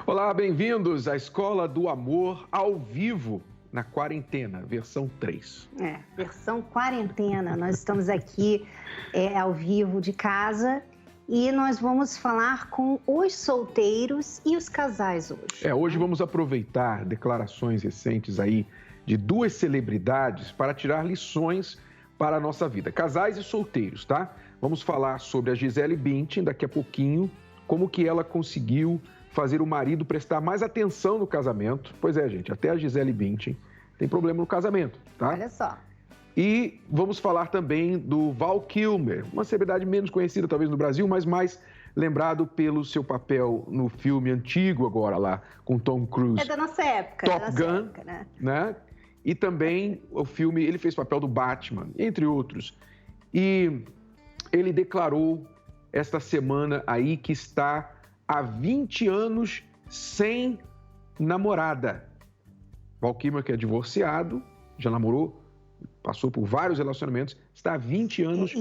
Olá, bem-vindos à Escola do Amor ao vivo na quarentena, versão 3. Versão quarentena. Nós estamos aqui ao vivo de casa e nós vamos falar com os solteiros e os casais hoje. Hoje vamos aproveitar declarações recentes aí de duas celebridades para tirar lições para a nossa vida. Casais e solteiros, tá? Vamos falar sobre a Gisele Bündchen daqui a pouquinho, como que ela conseguiu fazer o marido prestar mais atenção no casamento. Pois é, gente, até a Gisele Bündchen tem problema no casamento, tá? Olha só. E vamos falar também do Val Kilmer, uma celebridade menos conhecida talvez no Brasil, mas mais lembrado pelo seu papel no filme antigo agora lá, com Tom Cruise. É da nossa época. Top Gun, né? E também o filme, ele fez o papel do Batman, entre outros. E ele declarou esta semana aí que está há 20 anos sem namorada. Val Kilmer, que é divorciado, já namorou, passou por vários relacionamentos, está há 20 anos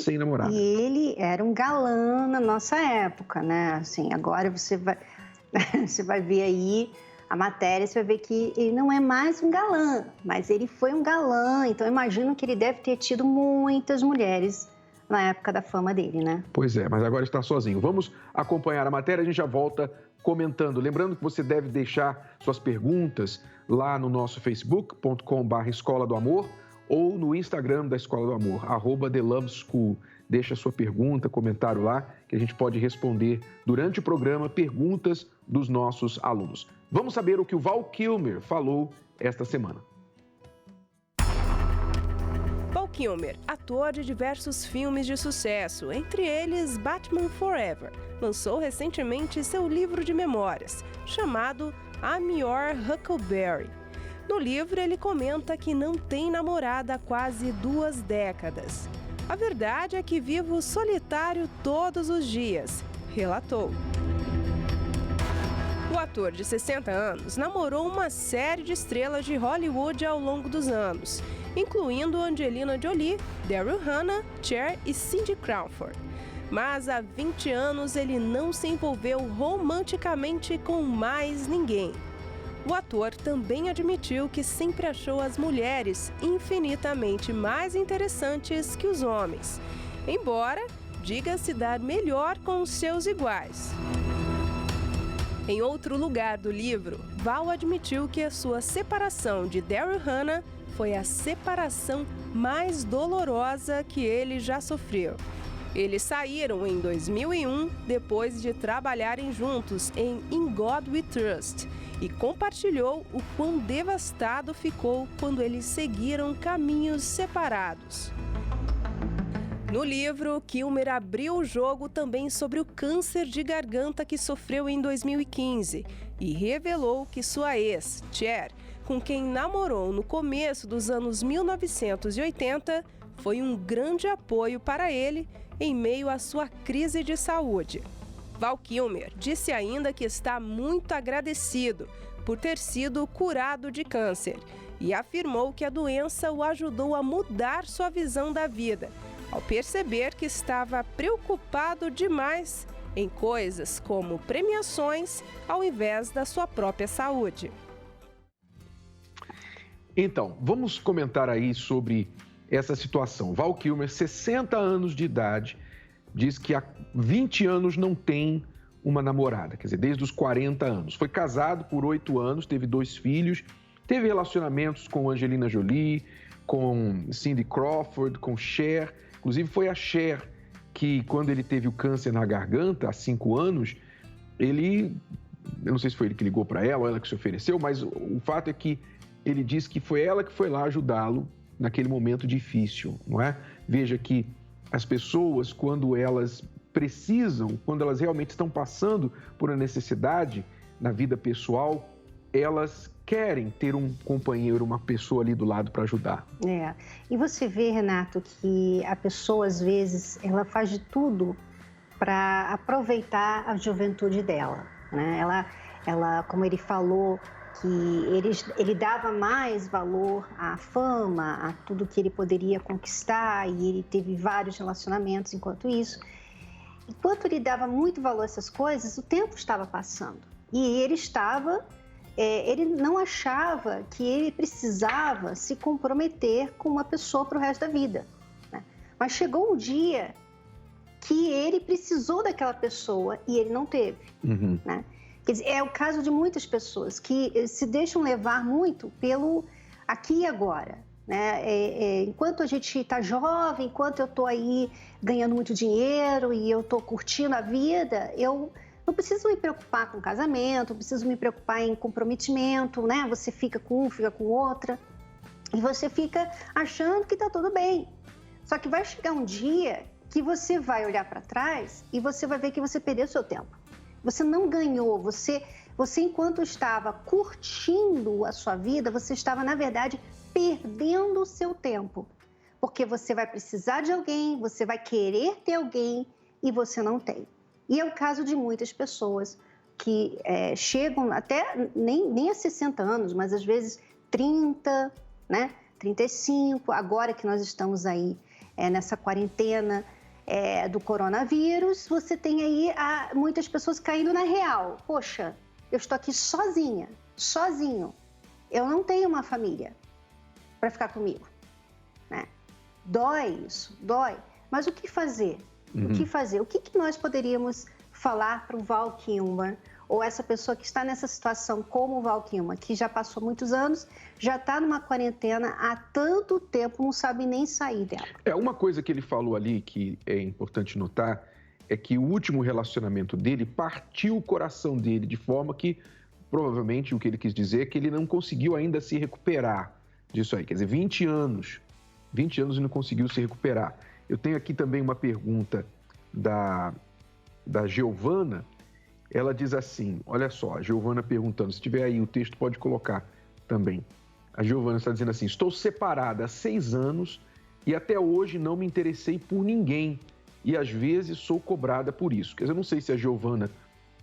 sem namorada. E ele era um galã na nossa época, né? Assim, agora você vai ver aí a matéria, você vai ver que ele não é mais um galã, mas ele foi um galã, então eu imagino que ele deve ter tido muitas mulheres na época da fama dele, né? Pois é, mas agora está sozinho. Vamos acompanhar a matéria, a gente já volta comentando. Lembrando que você deve deixar suas perguntas lá no nosso facebook.com/Escola do Amor ou no Instagram da Escola do Amor, @TheLoveSchool. Deixa sua pergunta, comentário lá, que a gente pode responder durante o programa perguntas dos nossos alunos. Vamos saber o que o Val Kilmer falou esta semana. Val Kilmer, ator de diversos filmes de sucesso, entre eles Batman Forever, lançou recentemente seu livro de memórias, chamado I'm Your Huckleberry. No livro, ele comenta que não tem namorada há quase 2 décadas. A verdade é que vivo solitário todos os dias, relatou. O ator de 60 anos namorou uma série de estrelas de Hollywood ao longo dos anos, incluindo Angelina Jolie, Daryl Hannah, Cher e Cindy Crawford. Mas há 20 anos ele não se envolveu romanticamente com mais ninguém. O ator também admitiu que sempre achou as mulheres infinitamente mais interessantes que os homens, embora diga se dar melhor com os seus iguais. Em outro lugar do livro, Val admitiu que a sua separação de Daryl Hannah foi a separação mais dolorosa que ele já sofreu. Eles saíram em 2001, depois de trabalharem juntos em In God We Trust, e compartilhou o quão devastado ficou quando eles seguiram caminhos separados. No livro, Kilmer abriu o jogo também sobre o câncer de garganta que sofreu em 2015 e revelou que sua ex, Cher, com quem namorou no começo dos anos 1980, foi um grande apoio para ele em meio à sua crise de saúde. Val Kilmer disse ainda que está muito agradecido por ter sido curado de câncer e afirmou que a doença o ajudou a mudar sua visão da vida, ao perceber que estava preocupado demais em coisas como premiações ao invés da sua própria saúde. Então, vamos comentar aí sobre essa situação. Val Kilmer, 60 anos de idade, diz que há 20 anos não tem uma namorada, quer dizer, desde os 40 anos. Foi casado por 8 anos, teve 2 filhos, teve relacionamentos com Angelina Jolie, com Cindy Crawford, com Cher. Inclusive foi a Cher que, quando ele teve o câncer na garganta, há 5 anos, eu não sei se foi ele que ligou para ela ou ela que se ofereceu, mas o fato é que ele disse que foi ela que foi lá ajudá-lo naquele momento difícil, não é? Veja que as pessoas, quando elas precisam, quando elas realmente estão passando por uma necessidade na vida pessoal, elas querem ter um companheiro, uma pessoa ali do lado para ajudar. E você vê, Renato, que a pessoa, às vezes, ela faz de tudo para aproveitar a juventude dela, né? Ela, como ele falou, que ele dava mais valor à fama, a tudo que ele poderia conquistar, e ele teve vários relacionamentos enquanto isso. Enquanto ele dava muito valor a essas coisas, o tempo estava passando. E ele não achava que ele precisava se comprometer com uma pessoa para o resto da vida, né? Mas chegou um dia que ele precisou daquela pessoa e ele não teve, né? Quer dizer, é o caso de muitas pessoas que se deixam levar muito pelo aqui e agora, né? Enquanto a gente está jovem, enquanto eu estou aí ganhando muito dinheiro e eu estou curtindo a vida, eu não preciso me preocupar com casamento, não preciso me preocupar em comprometimento, né? Você fica com um, fica com outra e você fica achando que está tudo bem. Só que vai chegar um dia que você vai olhar para trás e você vai ver que você perdeu seu tempo. Você não ganhou, você enquanto estava curtindo a sua vida, você estava, na verdade, perdendo o seu tempo. Porque você vai precisar de alguém, você vai querer ter alguém e você não tem. E é o caso de muitas pessoas que chegam até nem a 60 anos, mas às vezes 30, né? 35, agora que nós estamos aí nessa quarentena do coronavírus, você tem aí muitas pessoas caindo na real. Poxa, eu estou aqui sozinha, sozinho. Eu não tenho uma família para ficar comigo, né? Dói isso, dói. Mas o que fazer? O que fazer? O que nós poderíamos falar para o Val Kilmer, ou essa pessoa que está nessa situação como o Val Kilmer, que já passou muitos anos, já está numa quarentena há tanto tempo, não sabe nem sair dela? Uma coisa que ele falou ali que é importante notar é que o último relacionamento dele partiu o coração dele de forma que, provavelmente, o que ele quis dizer é que ele não conseguiu ainda se recuperar disso aí. Quer dizer, 20 anos e não conseguiu se recuperar. Eu tenho aqui também uma pergunta da Giovana. Ela diz assim, olha só, a Giovana perguntando, se tiver aí o texto pode colocar também. A Giovana está dizendo assim, estou separada há 6 anos e até hoje não me interessei por ninguém e às vezes sou cobrada por isso. Quer dizer, eu não sei se a Giovana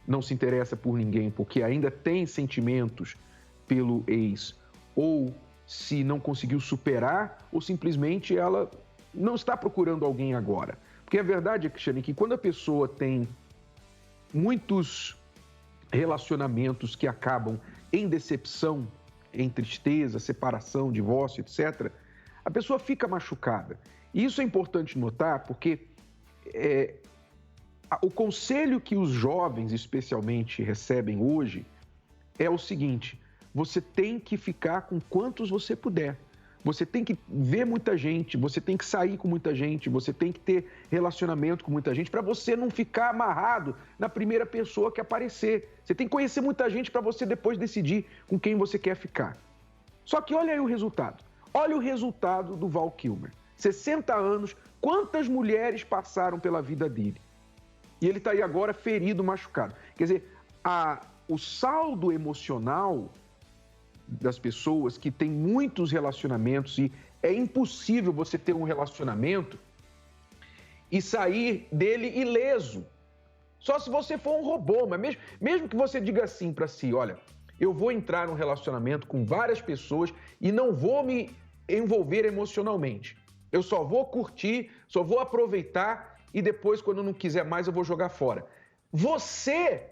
não se interessa por ninguém porque ainda tem sentimentos pelo ex ou se não conseguiu superar ou simplesmente ela não está procurando alguém agora. Porque a verdade é, Cristiane, que quando a pessoa tem muitos relacionamentos que acabam em decepção, em tristeza, separação, divórcio, etc., a pessoa fica machucada. E isso é importante notar porque o conselho que os jovens, especialmente, recebem hoje é o seguinte: você tem que ficar com quantos você puder. Você tem que ver muita gente, você tem que sair com muita gente, você tem que ter relacionamento com muita gente para você não ficar amarrado na primeira pessoa que aparecer. Você tem que conhecer muita gente para você depois decidir com quem você quer ficar. Só que olha aí o resultado. Olha o resultado do Val Kilmer. 60 anos, quantas mulheres passaram pela vida dele? E ele está aí agora ferido, machucado. Quer dizer, o saldo emocional das pessoas que têm muitos relacionamentos e é impossível você ter um relacionamento e sair dele ileso. Só se você for um robô, mas mesmo que você diga assim para si, olha, eu vou entrar num relacionamento com várias pessoas e não vou me envolver emocionalmente. Eu só vou curtir, só vou aproveitar e depois, quando eu não quiser mais, eu vou jogar fora. Você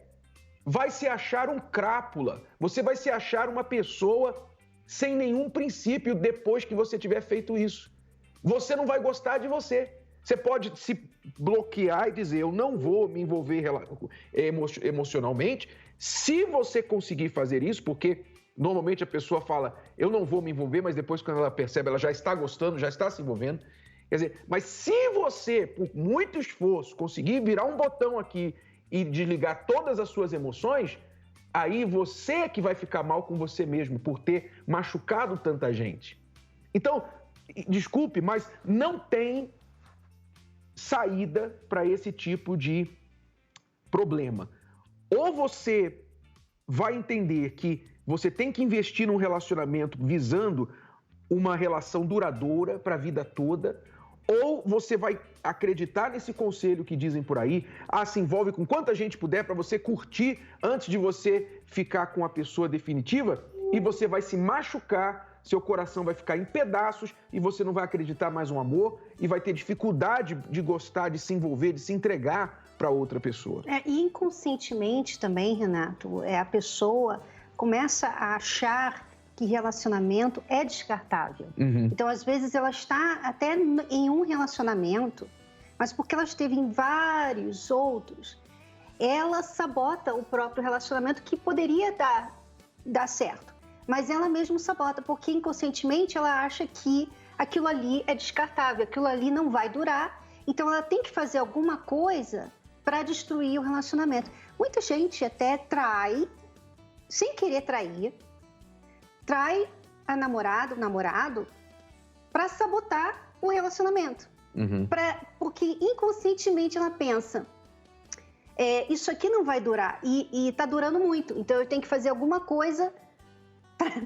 vai se achar um crápula, você vai se achar uma pessoa sem nenhum princípio depois que você tiver feito isso. Você não vai gostar de você. Você pode se bloquear e dizer, eu não vou me envolver emocionalmente. Se você conseguir fazer isso, porque normalmente a pessoa fala, eu não vou me envolver, mas depois quando ela percebe, ela já está gostando, já está se envolvendo. Quer dizer, mas se você, por muito esforço, conseguir virar um botão aqui e desligar todas as suas emoções, aí você é que vai ficar mal com você mesmo por ter machucado tanta gente. Então, desculpe, mas não tem saída para esse tipo de problema. Ou você vai entender que você tem que investir num relacionamento visando uma relação duradoura para a vida toda, ou você vai acreditar nesse conselho que dizem por aí, se envolve com quanta gente puder para você curtir antes de você ficar com a pessoa definitiva e você vai se machucar, seu coração vai ficar em pedaços e você não vai acreditar mais no amor e vai ter dificuldade de gostar, de se envolver, de se entregar para outra pessoa. E inconscientemente também, Renato, a pessoa começa a achar que relacionamento é descartável. Então, às vezes, ela está até em um relacionamento, mas porque ela esteve em vários outros, ela sabota o próprio relacionamento que poderia dar certo. Mas ela mesma sabota, porque inconscientemente ela acha que aquilo ali é descartável, aquilo ali não vai durar, então ela tem que fazer alguma coisa para destruir o relacionamento. Muita gente até trai, sem querer trair, trai a namorada, o namorado, para sabotar o relacionamento. Porque inconscientemente ela pensa, isso aqui não vai durar e está durando muito, então eu tenho que fazer alguma coisa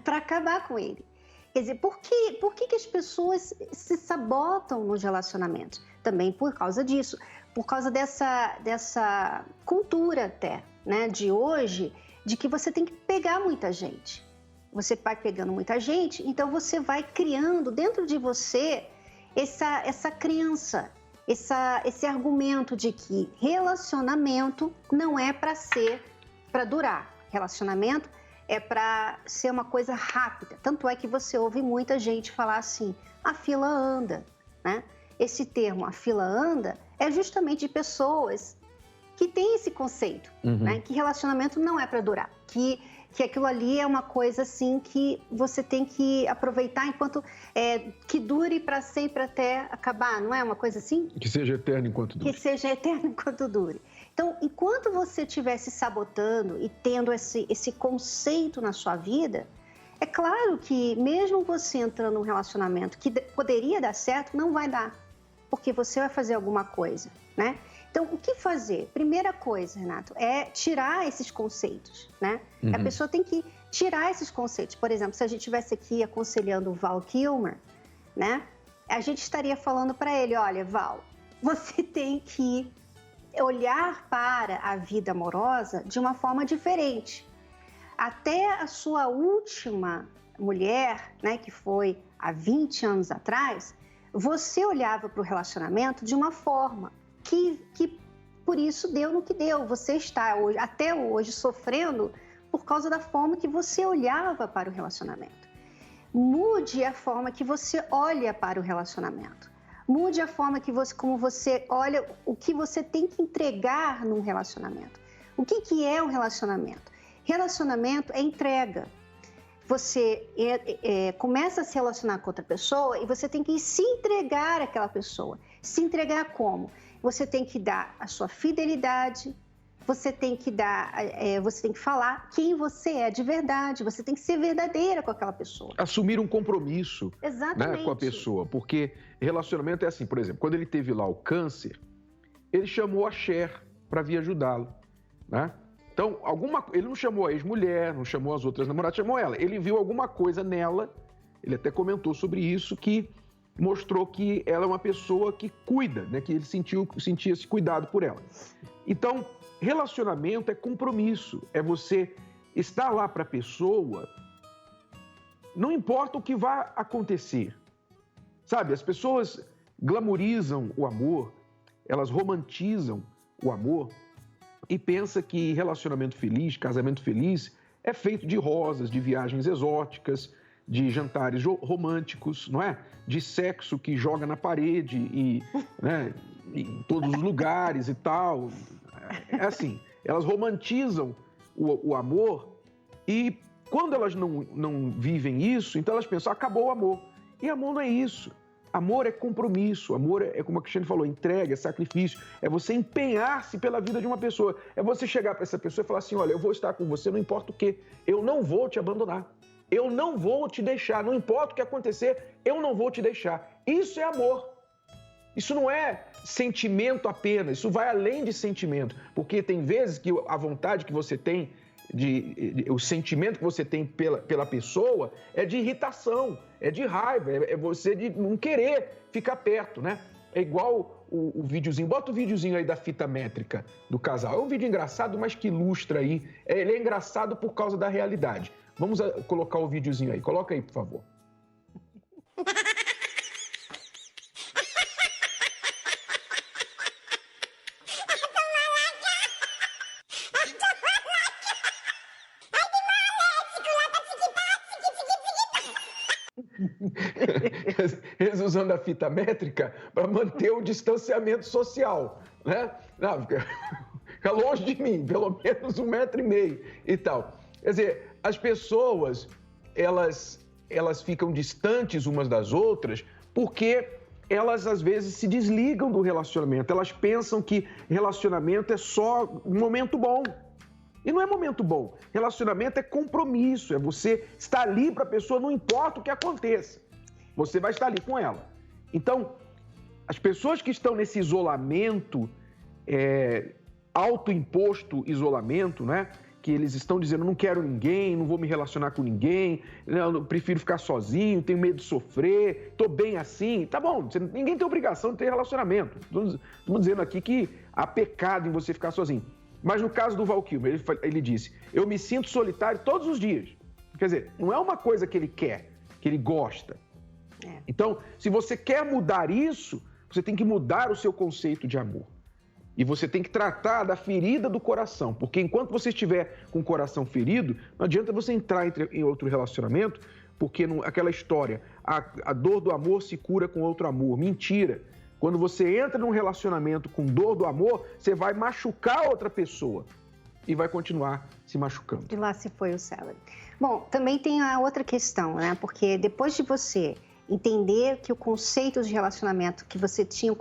para acabar com ele. Quer dizer, por que as pessoas se sabotam nos relacionamentos? Também por causa disso, por causa dessa cultura até, né, de hoje, de que você tem que pegar muita gente. Você vai pegando muita gente, então você vai criando dentro de você essa crença, esse argumento de que relacionamento não é para durar. Relacionamento é para ser uma coisa rápida. Tanto é que você ouve muita gente falar assim, a fila anda, né? Esse termo, a fila anda, é justamente de pessoas que têm esse conceito, né? Que relacionamento não é para durar, que aquilo ali é uma coisa assim que você tem que aproveitar enquanto que dure para sempre até acabar, não é uma coisa assim? Que seja eterno enquanto dure. Que seja eterno enquanto dure. Então, enquanto você estiver se sabotando e tendo esse conceito na sua vida, é claro que mesmo você entrando num relacionamento que poderia dar certo, não vai dar, porque você vai fazer alguma coisa, né? Então, o que fazer? Primeira coisa, Renato, é tirar esses conceitos, né? A pessoa tem que tirar esses conceitos. Por exemplo, se a gente estivesse aqui aconselhando o Val Kilmer, né? A gente estaria falando para ele, olha, Val, você tem que olhar para a vida amorosa de uma forma diferente. Até a sua última mulher, né, que foi há 20 anos atrás, você olhava para o relacionamento de uma forma que por isso deu no que deu. Você está hoje, até hoje sofrendo por causa da forma que você olhava para o relacionamento. Mude a forma que você olha para o relacionamento. Mude a forma como você olha, o que você tem que entregar num relacionamento. O que é um relacionamento? Relacionamento é entrega. Você começa a se relacionar com outra pessoa e você tem que se entregar àquela pessoa. Se entregar como? Você tem que dar a sua fidelidade, você tem que falar quem você é de verdade, você tem que ser verdadeira com aquela pessoa. Assumir um compromisso, exatamente, né, com a pessoa, porque relacionamento é assim, por exemplo, quando ele teve lá o câncer, ele chamou a Cher para vir ajudá-lo, né? Então, ele não chamou a ex-mulher, não chamou as outras namoradas, chamou ela. Ele viu alguma coisa nela, ele até comentou sobre isso, que mostrou que ela é uma pessoa que cuida, né? Que ele sentia esse cuidado por ela. Então, relacionamento é compromisso, é você estar lá para a pessoa, não importa o que vai acontecer. Sabe, as pessoas glamorizam o amor, elas romantizam o amor e pensam que relacionamento feliz, casamento feliz, é feito de rosas, de viagens exóticas, de jantares românticos, não é? De sexo que joga na parede e, né, em todos os lugares e tal. É assim, elas romantizam o amor e quando elas não vivem isso, então elas pensam, acabou o amor. E amor não é isso. Amor é compromisso, amor é como a Cristiane falou, entrega, é sacrifício, é você empenhar-se pela vida de uma pessoa. É você chegar para essa pessoa e falar assim, olha, eu vou estar com você, não importa o quê, eu não vou te abandonar, eu não vou te deixar, não importa o que acontecer, eu não vou te deixar. Isso é amor. Isso não é sentimento apenas, isso vai além de sentimento, porque tem vezes que a vontade que você tem, o sentimento que você tem pela pessoa é de irritação, é de raiva, é você de não querer ficar perto, né? É igual o videozinho, bota o videozinho aí da fita métrica do casal. É um vídeo engraçado, mas que ilustra aí. Ele é engraçado por causa da realidade. Vamos colocar o videozinho aí, coloca aí, por favor. Eles usando a fita métrica para manter o distanciamento social, né? Não, fica longe de mim, pelo menos 1,5 metro e tal. Quer dizer, as pessoas, elas ficam distantes umas das outras porque elas, às vezes, se desligam do relacionamento. Elas pensam que relacionamento é só um momento bom. E não é momento bom. Relacionamento é compromisso, é você estar ali para a pessoa, não importa o que aconteça. Você vai estar ali com ela. Então, as pessoas que estão nesse isolamento, autoimposto isolamento, né? Que eles estão dizendo, não quero ninguém, não vou me relacionar com ninguém, eu prefiro ficar sozinho, tenho medo de sofrer, estou bem assim. Tá bom, ninguém tem obrigação de ter relacionamento. Estamos dizendo aqui que há pecado em você ficar sozinho. Mas no caso do Val Kilmer, ele disse, eu me sinto solitário todos os dias. Quer dizer, não é uma coisa que ele quer, que ele gosta. Então, se você quer mudar isso, você tem que mudar o seu conceito de amor. E você tem que tratar da ferida do coração, porque enquanto você estiver com o coração ferido, não adianta você entrar em outro relacionamento, porque aquela história, a dor do amor se cura com outro amor. Mentira! Quando você entra num relacionamento com dor do amor, você vai machucar outra pessoa e vai continuar se machucando. E lá se foi o célebre. Bom, também tem a outra questão, né? Porque depois de você entender que o conceito de relacionamento que você tinha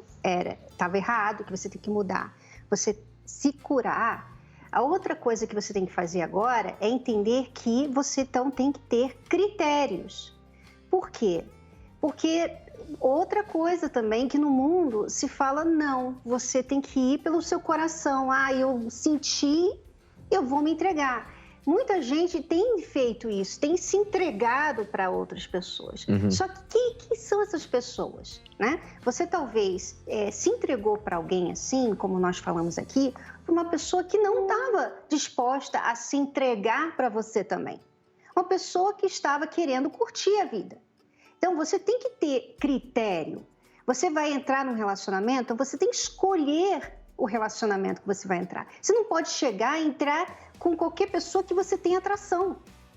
estava errado, que você tem que mudar, você se curar, a outra coisa que você tem que fazer agora é entender que você então tem que ter critérios. Por quê? Porque outra coisa também que no mundo se fala não, você tem que ir pelo seu coração, eu senti, eu vou me entregar. Muita gente tem feito isso, tem se entregado para outras pessoas. Só que quem são essas pessoas, né? Você talvez se entregou para alguém assim, como nós falamos aqui, para uma pessoa que não estava disposta a se entregar para você também. Uma pessoa que estava querendo curtir a vida. Então, você tem que ter critério. Você vai entrar num relacionamento, você tem que escolher o relacionamento que você vai entrar. Você não pode chegar e entrar com qualquer pessoa que você tenha atração,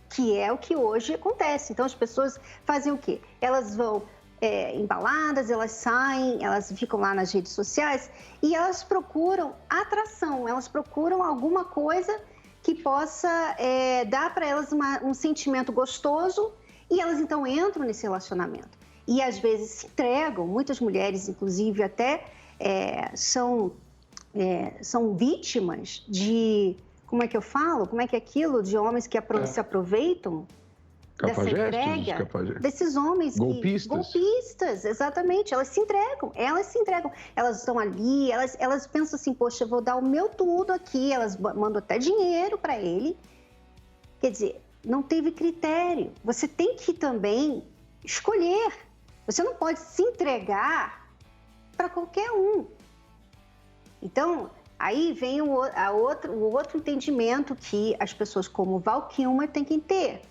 que é o que hoje acontece. Então, as pessoas fazem o quê? Elas vão em baladas, elas saem, elas ficam lá nas redes sociais e elas procuram atração, elas procuram alguma coisa que possa dar para elas um sentimento gostoso e elas então entram nesse relacionamento. E às vezes se entregam, muitas mulheres, inclusive, até são vítimas de... Como é que eu falo? Como é que é aquilo? De homens que se aproveitam dessa entrega, desses homens. Golpistas, exatamente. Elas se entregam. Elas estão ali, elas pensam assim, poxa, eu vou dar o meu tudo aqui. Elas mandam até dinheiro para ele. Quer dizer, não teve critério. Você tem que também escolher. Você não pode se entregar para qualquer um. Então... Aí vem o outro entendimento que as pessoas como Val Kilmer têm que ter.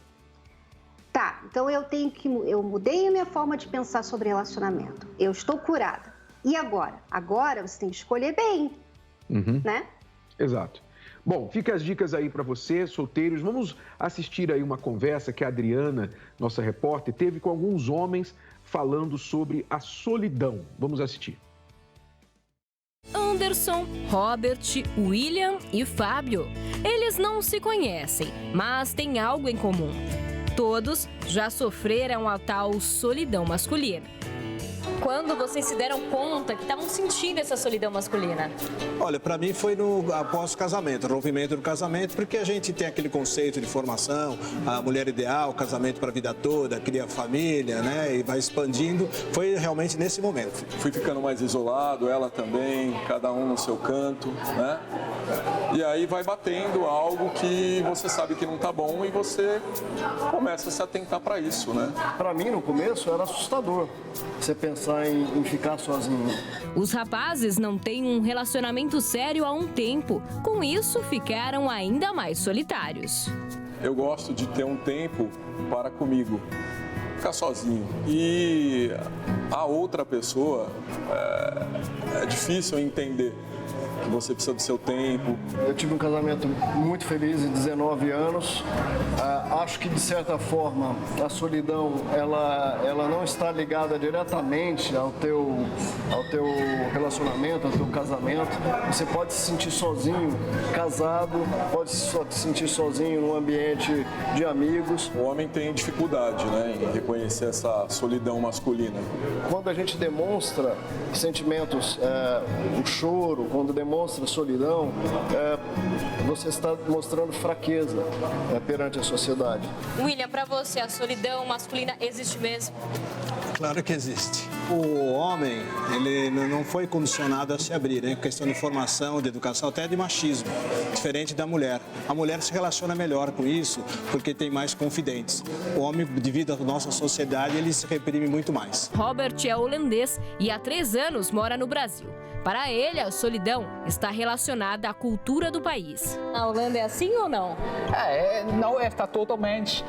Tá, então eu mudei a minha forma de pensar sobre relacionamento. Eu estou curada. E agora? Agora você tem que escolher bem, né? Exato. Bom, fica as dicas aí para você, solteiros. Vamos assistir aí uma conversa que a Adriana, nossa repórter, teve com alguns homens falando sobre a solidão. Vamos assistir. Anderson, Robert, William e Fábio. Eles não se conhecem, mas têm algo em comum. Todos já sofreram a tal solidão masculina. Quando vocês se deram conta que estavam sentindo essa solidão masculina? Olha, para mim foi após o casamento, o rompimento do casamento, porque a gente tem aquele conceito de formação, a mulher ideal, casamento para a vida toda, cria família, né, e vai expandindo. Foi realmente nesse momento. Fui ficando mais isolado, ela também, cada um no seu canto, né? E aí vai batendo algo que você sabe que não tá bom e você começa a se atentar para isso, né? Para mim, no começo, era assustador você pensar em ficar sozinho. Os rapazes não têm um relacionamento sério há um tempo. Com isso, ficaram ainda mais solitários. Eu gosto de ter um tempo para comigo, ficar sozinho. E a outra pessoa é difícil entender. que você precisa do seu tempo. Eu tive um casamento muito feliz de 19 anos. Acho que, de certa forma, a solidão ela não está ligada diretamente ao teu relacionamento, ao teu casamento. Você pode se sentir sozinho, casado, pode se sentir sozinho num ambiente de amigos. O homem tem dificuldade, né, em reconhecer essa solidão masculina. Quando a gente demonstra sentimentos, o choro, quando demonstra solidão, você está mostrando fraqueza perante a sociedade. William, para você, a solidão masculina existe mesmo? Claro que existe. O homem, ele não foi condicionado a se abrir, né? Questão de formação, de educação, até de machismo, diferente da mulher. A mulher se relaciona melhor com isso porque tem mais confidentes. O homem, devido à nossa sociedade, ele se reprime muito mais. Robert é holandês e há 3 anos mora no Brasil. Para ele, a solidão está relacionada à cultura do país. A Holanda é assim ou não? Não está totalmente.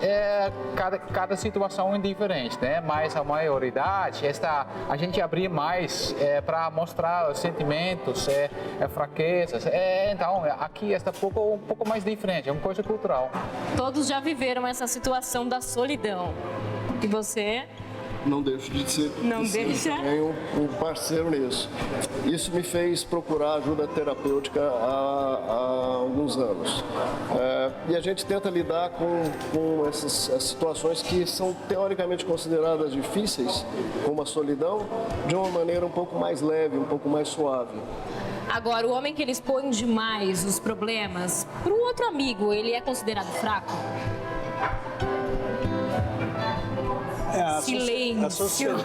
Cada situação é diferente, né? Mas a maioridade está a gente abrir mais para mostrar os sentimentos, fraquezas. Então, aqui está um pouco mais diferente, é uma coisa cultural. Todos já viveram essa situação da solidão. E você? Não deixo de ser. Não deixa? Tenho um parceiro nisso. Isso me fez procurar ajuda terapêutica há alguns anos. E a gente tenta lidar com essas situações que são teoricamente consideradas difíceis, como a solidão, de uma maneira um pouco mais leve, um pouco mais suave. Agora, o homem que ele expõe demais os problemas para um outro amigo, ele é considerado fraco? Silêncio.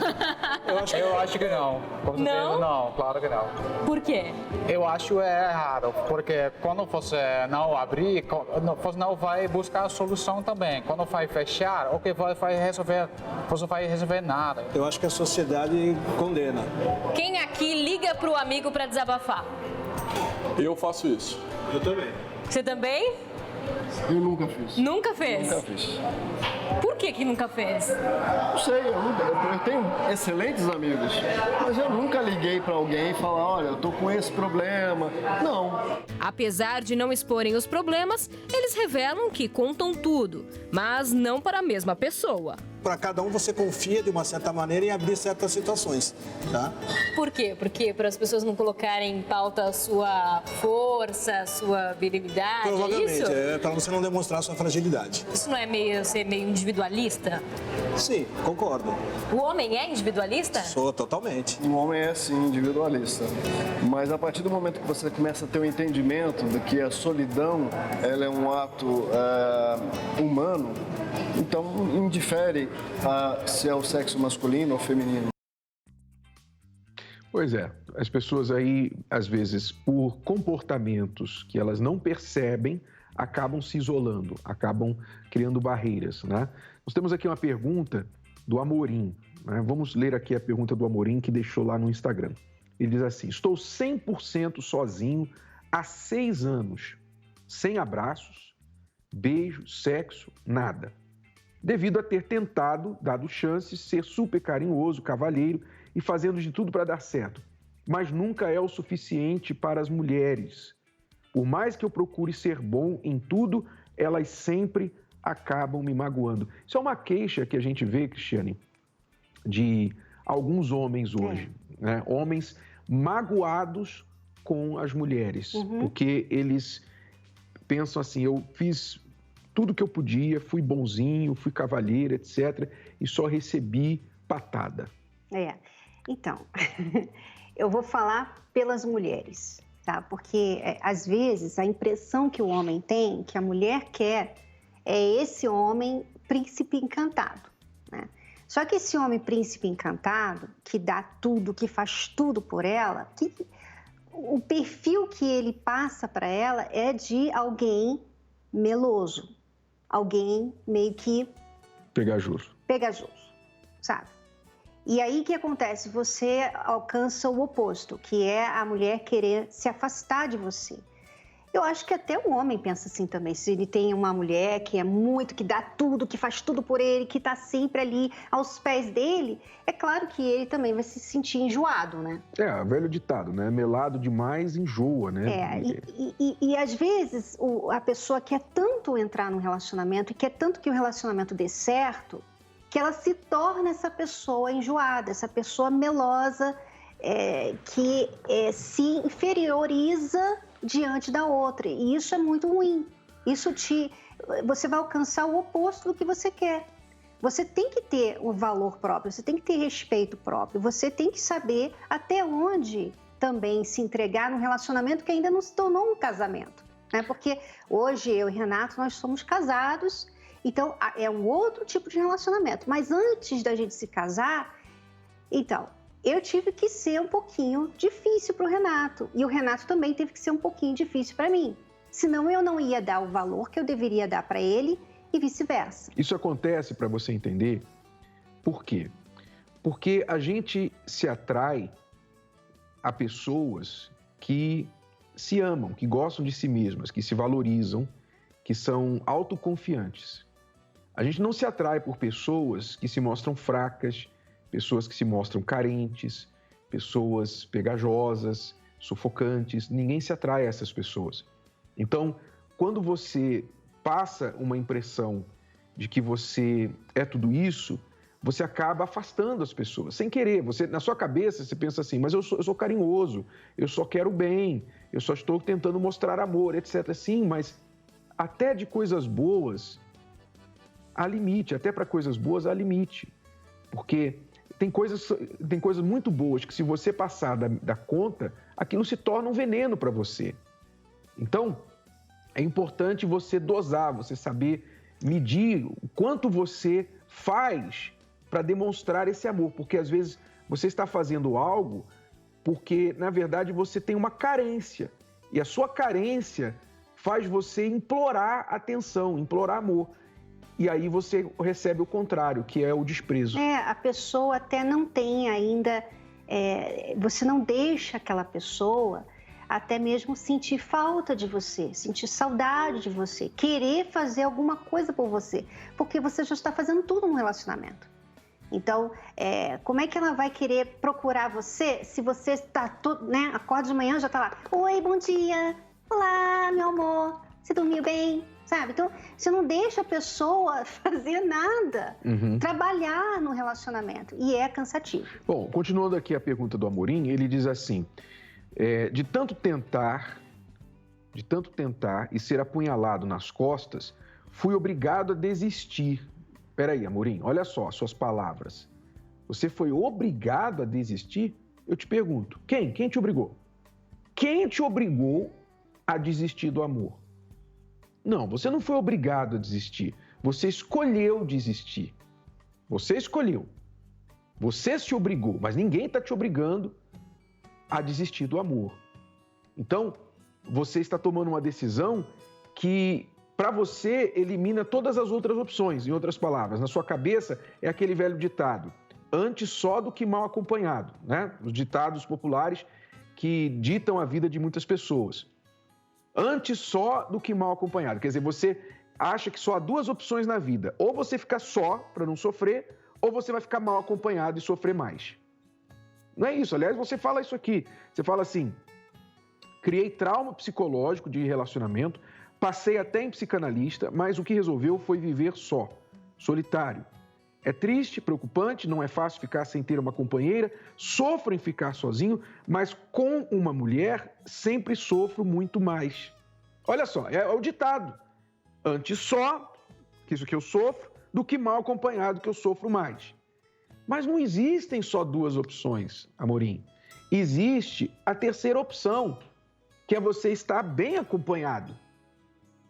Eu acho que não. Não? Não, claro que não. Por quê? Eu acho errado, porque quando você não abrir, você não vai buscar a solução também. Quando vai fechar, o que vai resolver? Você vai resolver nada. Eu acho que a sociedade condena. Quem aqui liga para o amigo para desabafar? Eu faço isso. Eu também. Você também? Eu nunca fiz. Nunca fez? Nunca fiz. Por que nunca fez? Não sei, eu tenho excelentes amigos, mas eu nunca liguei para alguém e falar, olha, eu tô com esse problema. Não. Apesar de não exporem os problemas, eles revelam que contam tudo, mas não para a mesma pessoa. Para cada um você confia de uma certa maneira em abrir certas situações, tá? Por quê? Porque para as pessoas não colocarem em pauta a sua força, a sua virilidade, Provavelmente, é isso? Para você não demonstrar a sua fragilidade. Isso não é ser meio individualista? Sim, concordo. O homem é individualista? Sou totalmente. O homem é, sim, individualista. Mas a partir do momento que você começa a ter o entendimento de que a solidão ela é um ato humano, então indifere se é o sexo masculino ou feminino. Pois é, as pessoas aí, às vezes, por comportamentos que elas não percebem, acabam se isolando, acabam criando barreiras, né? Nós temos aqui uma pergunta do Amorim, né? Vamos ler aqui a pergunta do Amorim que deixou lá no Instagram. Ele diz assim: estou 100% sozinho há 6 anos, sem abraços, beijo, sexo, nada. Devido a ter tentado, dado chances, ser super carinhoso, cavalheiro e fazendo de tudo para dar certo. Mas nunca é o suficiente para as mulheres. Por mais que eu procure ser bom em tudo, elas sempre acabam me magoando. Isso é uma queixa que a gente vê, Cristiane, de alguns homens hoje, né? Homens magoados com as mulheres, porque eles pensam assim, eu fiz tudo que eu podia, fui bonzinho, fui cavalheiro, etc. E só recebi patada. Então, eu vou falar pelas mulheres, tá? Porque, às vezes, a impressão que o homem tem, que a mulher quer, é esse homem príncipe encantado, né? Só que esse homem príncipe encantado, que dá tudo, que faz tudo por ela, o perfil que ele passa para ela é de alguém meloso. Alguém meio que... Pegajoso, sabe? E aí o que acontece? Você alcança o oposto, que é a mulher querer se afastar de você. Eu acho que até o homem pensa assim também. Se ele tem uma mulher que é muito, que dá tudo, que faz tudo por ele, que está sempre ali aos pés dele, é claro que ele também vai se sentir enjoado, né? Velho ditado, né? Melado demais enjoa, né? E às vezes a pessoa quer tanto entrar num relacionamento e quer tanto que o relacionamento dê certo, que ela se torna essa pessoa enjoada, essa pessoa melosa, que se inferioriza diante da outra. E isso é muito ruim. Você vai alcançar o oposto do que você quer. Você tem que ter o valor próprio, você tem que ter respeito próprio, você tem que saber até onde também se entregar num relacionamento que ainda não se tornou um casamento, né? Porque hoje eu e Renato, nós somos casados, então é um outro tipo de relacionamento. Mas antes da gente se casar, então, eu tive que ser um pouquinho difícil para o Renato. E o Renato também teve que ser um pouquinho difícil para mim. Senão eu não ia dar o valor que eu deveria dar para ele e vice-versa. Isso acontece, para você entender, por quê? Porque a gente se atrai a pessoas que se amam, que gostam de si mesmas, que se valorizam, que são autoconfiantes. A gente não se atrai por pessoas que se mostram fracas, pessoas que se mostram carentes, pessoas pegajosas, sufocantes. Ninguém se atrai a essas pessoas. Então, quando você passa uma impressão de que você é tudo isso, você acaba afastando as pessoas, sem querer. Na sua cabeça, você pensa assim, mas eu sou carinhoso, eu só quero bem, eu só estou tentando mostrar amor, etc. Sim, mas até de coisas boas há limite, até para coisas boas há limite. Porque tem coisas muito boas que, se você passar da conta, aquilo se torna um veneno para você. Então, é importante você dosar, você saber medir o quanto você faz para demonstrar esse amor. Porque, às vezes, você está fazendo algo porque, na verdade, você tem uma carência. E a sua carência faz você implorar atenção, implorar amor. E aí você recebe o contrário, que é o desprezo. A pessoa até não tem ainda... você não deixa aquela pessoa até mesmo sentir falta de você, sentir saudade de você, querer fazer alguma coisa por você, porque você já está fazendo tudo no relacionamento. Então, como é que ela vai querer procurar você se você está tudo, né? Acorda de manhã, já está lá, oi, bom dia, olá, meu amor, você dormiu bem? Sabe? Então, você não deixa a pessoa fazer nada, trabalhar no relacionamento, e é cansativo. Bom, continuando aqui a pergunta do Amorim, ele diz assim, de tanto tentar e ser apunhalado nas costas, fui obrigado a desistir. Peraí, Amorim, olha só as suas palavras. Você foi obrigado a desistir? Eu te pergunto, quem? Quem te obrigou? Quem te obrigou a desistir do amor? Não, você não foi obrigado a desistir. Você escolheu desistir. Você escolheu. Você se obrigou, mas ninguém está te obrigando a desistir do amor. Então, você está tomando uma decisão que, para você, elimina todas as outras opções. Em outras palavras, na sua cabeça é aquele velho ditado, antes só do que mal acompanhado, né? Os ditados populares que ditam a vida de muitas pessoas. Antes só do que mal acompanhado. Quer dizer, você acha que só há duas opções na vida. Ou você fica só para não sofrer, ou você vai ficar mal acompanhado e sofrer mais. Não é isso. Aliás, você fala isso aqui. Você fala assim, criei trauma psicológico de relacionamento, passei até em psicanalista, mas o que resolveu foi viver só, solitário. É triste, preocupante, não é fácil ficar sem ter uma companheira, sofro em ficar sozinho, mas com uma mulher sempre sofro muito mais. Olha só, é o ditado. Antes só, que isso que eu sofro, do que mal acompanhado, que eu sofro mais. Mas não existem só duas opções, Amorim. Existe a terceira opção, que é você estar bem acompanhado.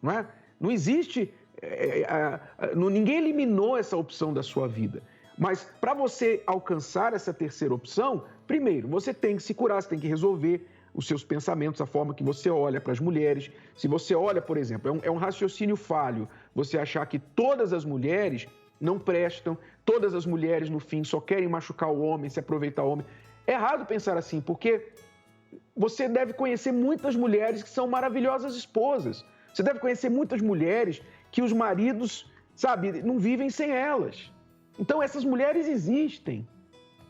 Não é? Não existe... ninguém eliminou essa opção da sua vida. Mas para você alcançar essa terceira opção, primeiro, você tem que se curar, você tem que resolver os seus pensamentos, a forma que você olha para as mulheres. Se você olha, por exemplo, é um raciocínio falho, você achar que todas as mulheres não prestam, todas as mulheres, no fim, só querem machucar o homem, se aproveitar o homem. É errado pensar assim, porque você deve conhecer muitas mulheres que são maravilhosas esposas. Você deve conhecer muitas mulheres que os maridos, sabe, não vivem sem elas. Então, essas mulheres existem.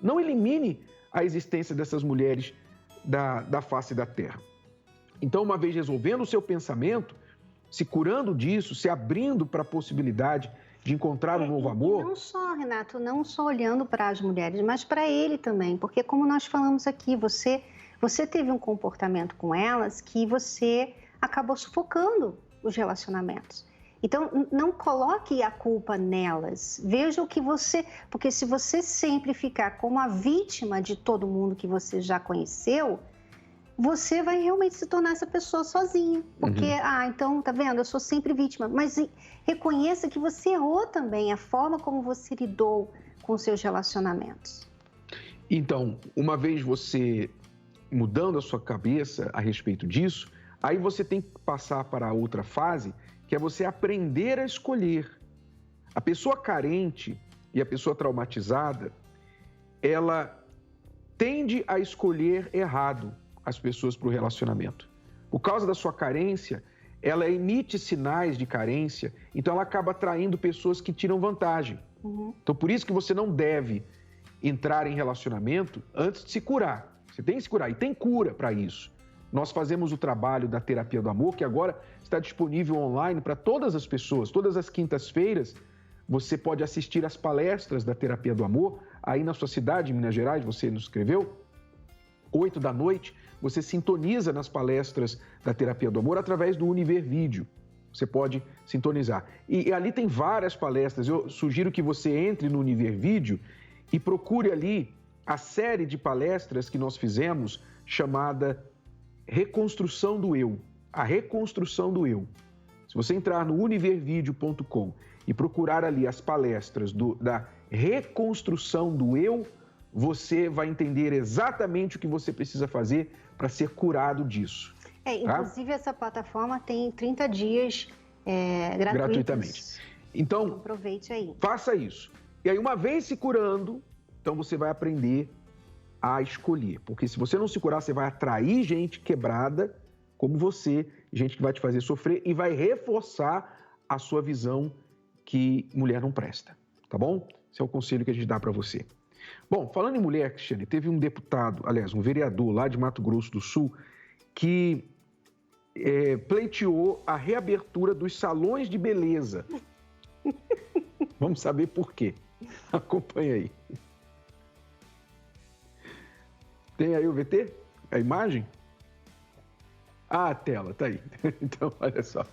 Não elimine a existência dessas mulheres da face da terra. Então, uma vez resolvendo o seu pensamento, se curando disso, se abrindo para a possibilidade de encontrar um novo amor... Não só, Renato, não só olhando para as mulheres, mas para ele também. Porque, como nós falamos aqui, você teve um comportamento com elas que você acabou sufocando os relacionamentos. Então, não coloque a culpa nelas. Veja o que você... Porque se você sempre ficar como a vítima de todo mundo que você já conheceu, você vai realmente se tornar essa pessoa sozinha. Porque, então, tá vendo? Eu sou sempre vítima. Mas reconheça que você errou também a forma como você lidou com seus relacionamentos. Então, uma vez você mudando a sua cabeça a respeito disso, aí você tem que passar para a outra fase, que é você aprender a escolher. A pessoa carente e a pessoa traumatizada, ela tende a escolher errado as pessoas para o relacionamento. Por causa da sua carência, ela emite sinais de carência, então ela acaba atraindo pessoas que tiram vantagem. Então, por isso que você não deve entrar em relacionamento antes de se curar. Você tem que se curar e tem cura para isso. Nós fazemos o trabalho da Terapia do Amor, que agora está disponível online para todas as pessoas. Todas as quintas-feiras, você pode assistir às palestras da Terapia do Amor. Aí na sua cidade, em Minas Gerais, você nos escreveu, 8 da noite, você sintoniza nas palestras da Terapia do Amor através do Univer Vídeo. Você pode sintonizar. E ali tem várias palestras. Eu sugiro que você entre no Univer Vídeo e procure ali a série de palestras que nós fizemos chamada Reconstrução do Eu. A reconstrução do eu. Se você entrar no univervideo.com e procurar ali as palestras da reconstrução do eu, você vai entender exatamente o que você precisa fazer para ser curado disso. Inclusive, essa plataforma tem 30 dias gratuitamente. Então, aproveite aí. Faça isso. E aí, uma vez se curando, então você vai aprender a escolher. Porque se você não se curar, você vai atrair gente quebrada como você, gente que vai te fazer sofrer e vai reforçar a sua visão que mulher não presta, tá bom? Esse é o conselho que a gente dá para você. Bom, falando em mulher, Cristiane, teve um deputado, aliás, um vereador lá de Mato Grosso do Sul que pleiteou a reabertura dos salões de beleza. Vamos saber por quê. Acompanha aí. Tem aí o VT? A imagem? Ah, a tela, tá aí. Então, olha só.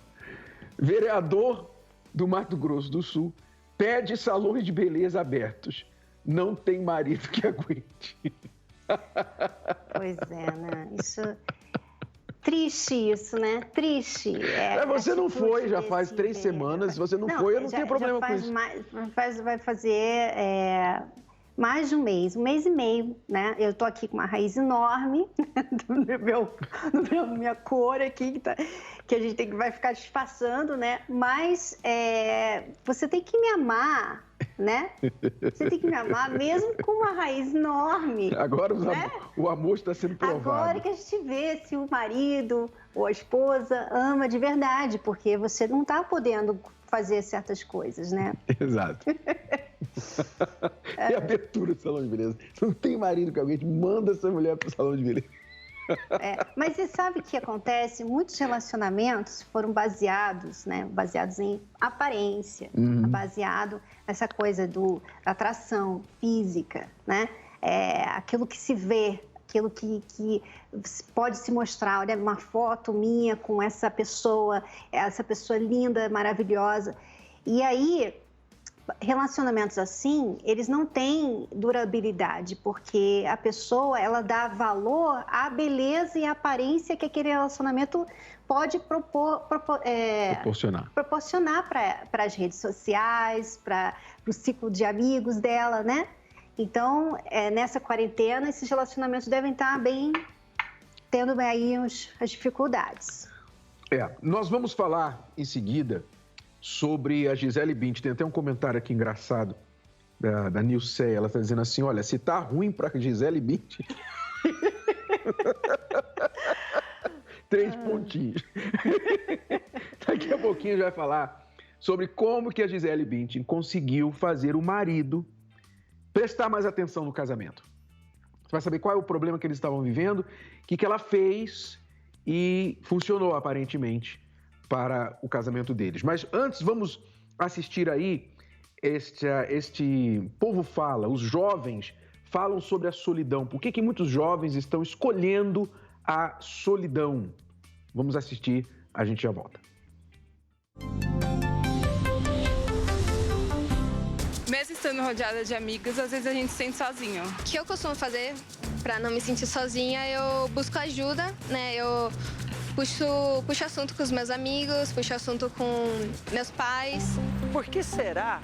Vereador do Mato Grosso do Sul pede salões de beleza abertos. Não tem marido que aguente. Pois é, né? Isso... Triste isso, né? Triste. Você não foi, já faz 3 semanas. Se você não foi, eu não tenho problema com isso. Vai fazer mais de um mês e meio, né? Eu tô aqui com uma raiz enorme minha cor aqui, que a gente vai ficar disfarçando, né? Mas você tem que me amar, né? Você tem que me amar mesmo com uma raiz enorme. Agora o amor está sendo provado. Agora que a gente vê se o marido ou a esposa ama de verdade, porque você não está podendo fazer certas coisas, né? Exato. E a abertura do salão de beleza. Não tem marido que alguém manda essa mulher para o salão de beleza. Mas você sabe o que acontece? Muitos relacionamentos foram baseados em aparência, baseado nessa coisa da atração física, né? Aquilo que se vê, aquilo que pode se mostrar. Olha, uma foto minha com essa pessoa linda, maravilhosa. E aí, relacionamentos assim, eles não têm durabilidade, porque a pessoa, ela dá valor à beleza e à aparência que aquele relacionamento pode proporcionar para as redes sociais, para o ciclo de amigos dela, né? Então, nessa quarentena, esses relacionamentos devem estar tendo aí as dificuldades. Nós vamos falar em seguida sobre a Gisele Bündchen. Tem até um comentário aqui engraçado da Nilce. Ela está dizendo assim, olha, se tá ruim para Gisele Bündchen, 3 pontinhos. Daqui a pouquinho a gente vai falar sobre como que a Gisele Bündchen conseguiu fazer o marido prestar mais atenção no casamento. Você vai saber qual é o problema que eles estavam vivendo, o que ela fez e funcionou aparentemente para o casamento deles. Mas antes, vamos assistir aí este povo fala, os jovens falam sobre a solidão. Por que muitos jovens estão escolhendo a solidão? Vamos assistir, a gente já volta. Mesmo estando rodeada de amigos, às vezes a gente se sente sozinho. O que eu costumo fazer para não me sentir sozinha, eu busco ajuda, né? Eu puxo assunto com os meus amigos, puxo assunto com meus pais. Por que será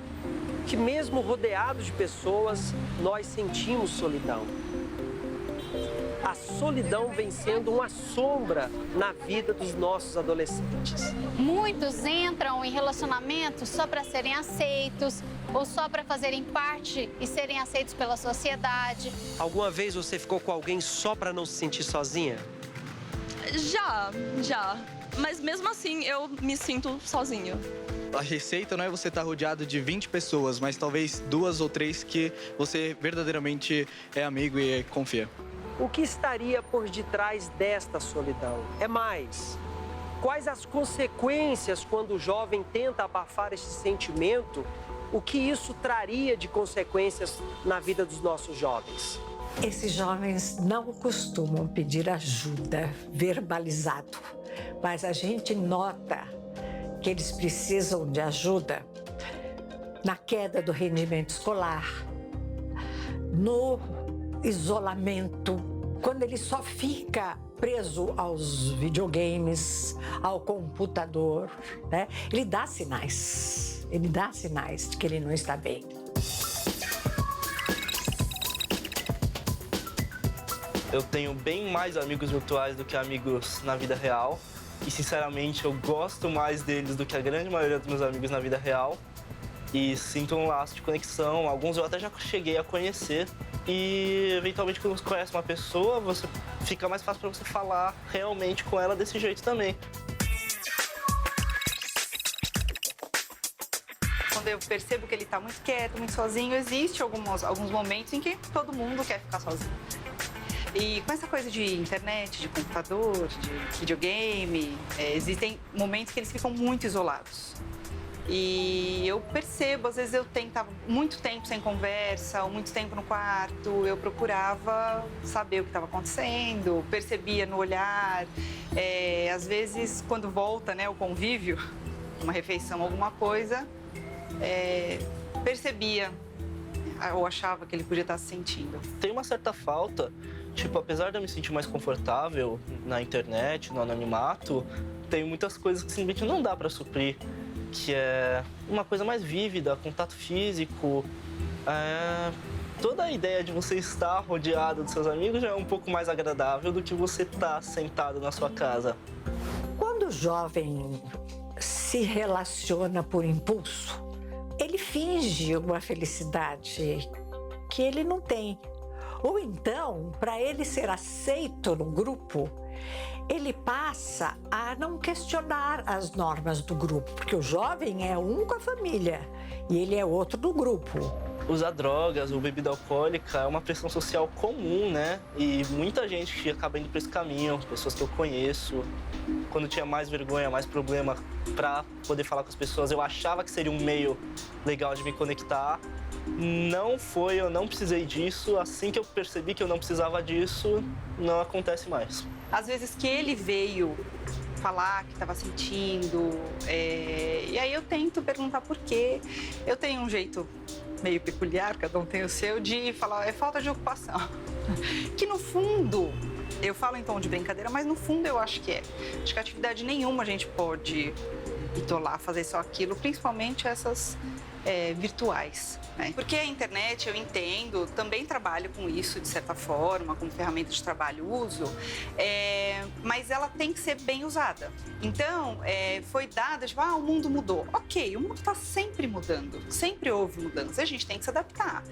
que mesmo rodeados de pessoas, nós sentimos solidão? A solidão vem sendo uma sombra na vida dos nossos adolescentes. Muitos entram em relacionamentos só para serem aceitos ou só para fazerem parte e serem aceitos pela sociedade. Alguma vez você ficou com alguém só para não se sentir sozinha? Já. Mas mesmo assim, eu me sinto sozinho. A receita não é você estar rodeado de 20 pessoas, mas talvez 2 ou 3 que você verdadeiramente é amigo e confia. O que estaria por detrás desta solidão? É mais, quais as consequências quando o jovem tenta abafar esse sentimento? O que isso traria de consequências na vida dos nossos jovens? Esses jovens não costumam pedir ajuda verbalizado, mas a gente nota que eles precisam de ajuda na queda do rendimento escolar, no isolamento, quando ele só fica preso aos videogames, ao computador, né? Ele dá sinais de que ele não está bem. Eu tenho bem mais amigos virtuais do que amigos na vida real. E, sinceramente, eu gosto mais deles do que a grande maioria dos meus amigos na vida real. E sinto um laço de conexão. Alguns eu até já cheguei a conhecer. E, eventualmente, quando você conhece uma pessoa, fica mais fácil para você falar realmente com ela desse jeito também. Quando eu percebo que ele está muito quieto, muito sozinho, existe alguns momentos em que todo mundo quer ficar sozinho. E com essa coisa de internet, de computador, de videogame, existem momentos que eles ficam muito isolados. E eu percebo, às vezes eu tentava muito tempo sem conversa, ou muito tempo no quarto, eu procurava saber o que estava acontecendo, percebia no olhar. Às vezes, quando volta, né, o convívio, uma refeição, alguma coisa, percebia ou achava que ele podia estar se sentindo. Tem uma certa falta. Tipo, apesar de eu me sentir mais confortável na internet, no anonimato, tem muitas coisas que simplesmente não dá para suprir, que é uma coisa mais vívida, contato físico. Toda a ideia de você estar rodeado dos seus amigos já é um pouco mais agradável do que você estar sentado na sua casa. Quando o jovem se relaciona por impulso, ele finge uma felicidade que ele não tem. Ou então, para ele ser aceito no grupo, ele passa a não questionar as normas do grupo, porque o jovem é um com a família e ele é outro do grupo. Usar drogas ou bebida alcoólica é uma pressão social comum, né? E muita gente que acaba indo para esse caminho, pessoas que eu conheço. Quando tinha mais vergonha, mais problema para poder falar com as pessoas, eu achava que seria um meio legal de me conectar. Não foi, eu não precisei disso. Assim que eu percebi que eu não precisava disso, não acontece mais. Às vezes que ele veio falar que estava sentindo, e aí eu tento perguntar por quê. Eu tenho um jeito meio peculiar, cada um tem o seu, de falar, é falta de ocupação. Que no fundo, eu falo em tom de brincadeira, mas no fundo eu acho que é. Acho que atividade nenhuma a gente pode e tô lá fazer só aquilo, principalmente essas virtuais, né? Porque a internet, eu entendo, também trabalho com isso de certa forma, como ferramenta de trabalho uso, mas ela tem que ser bem usada. Então, foi dada, tipo, o mundo mudou. Ok, o mundo está sempre mudando, sempre houve mudança, a gente tem que se adaptar.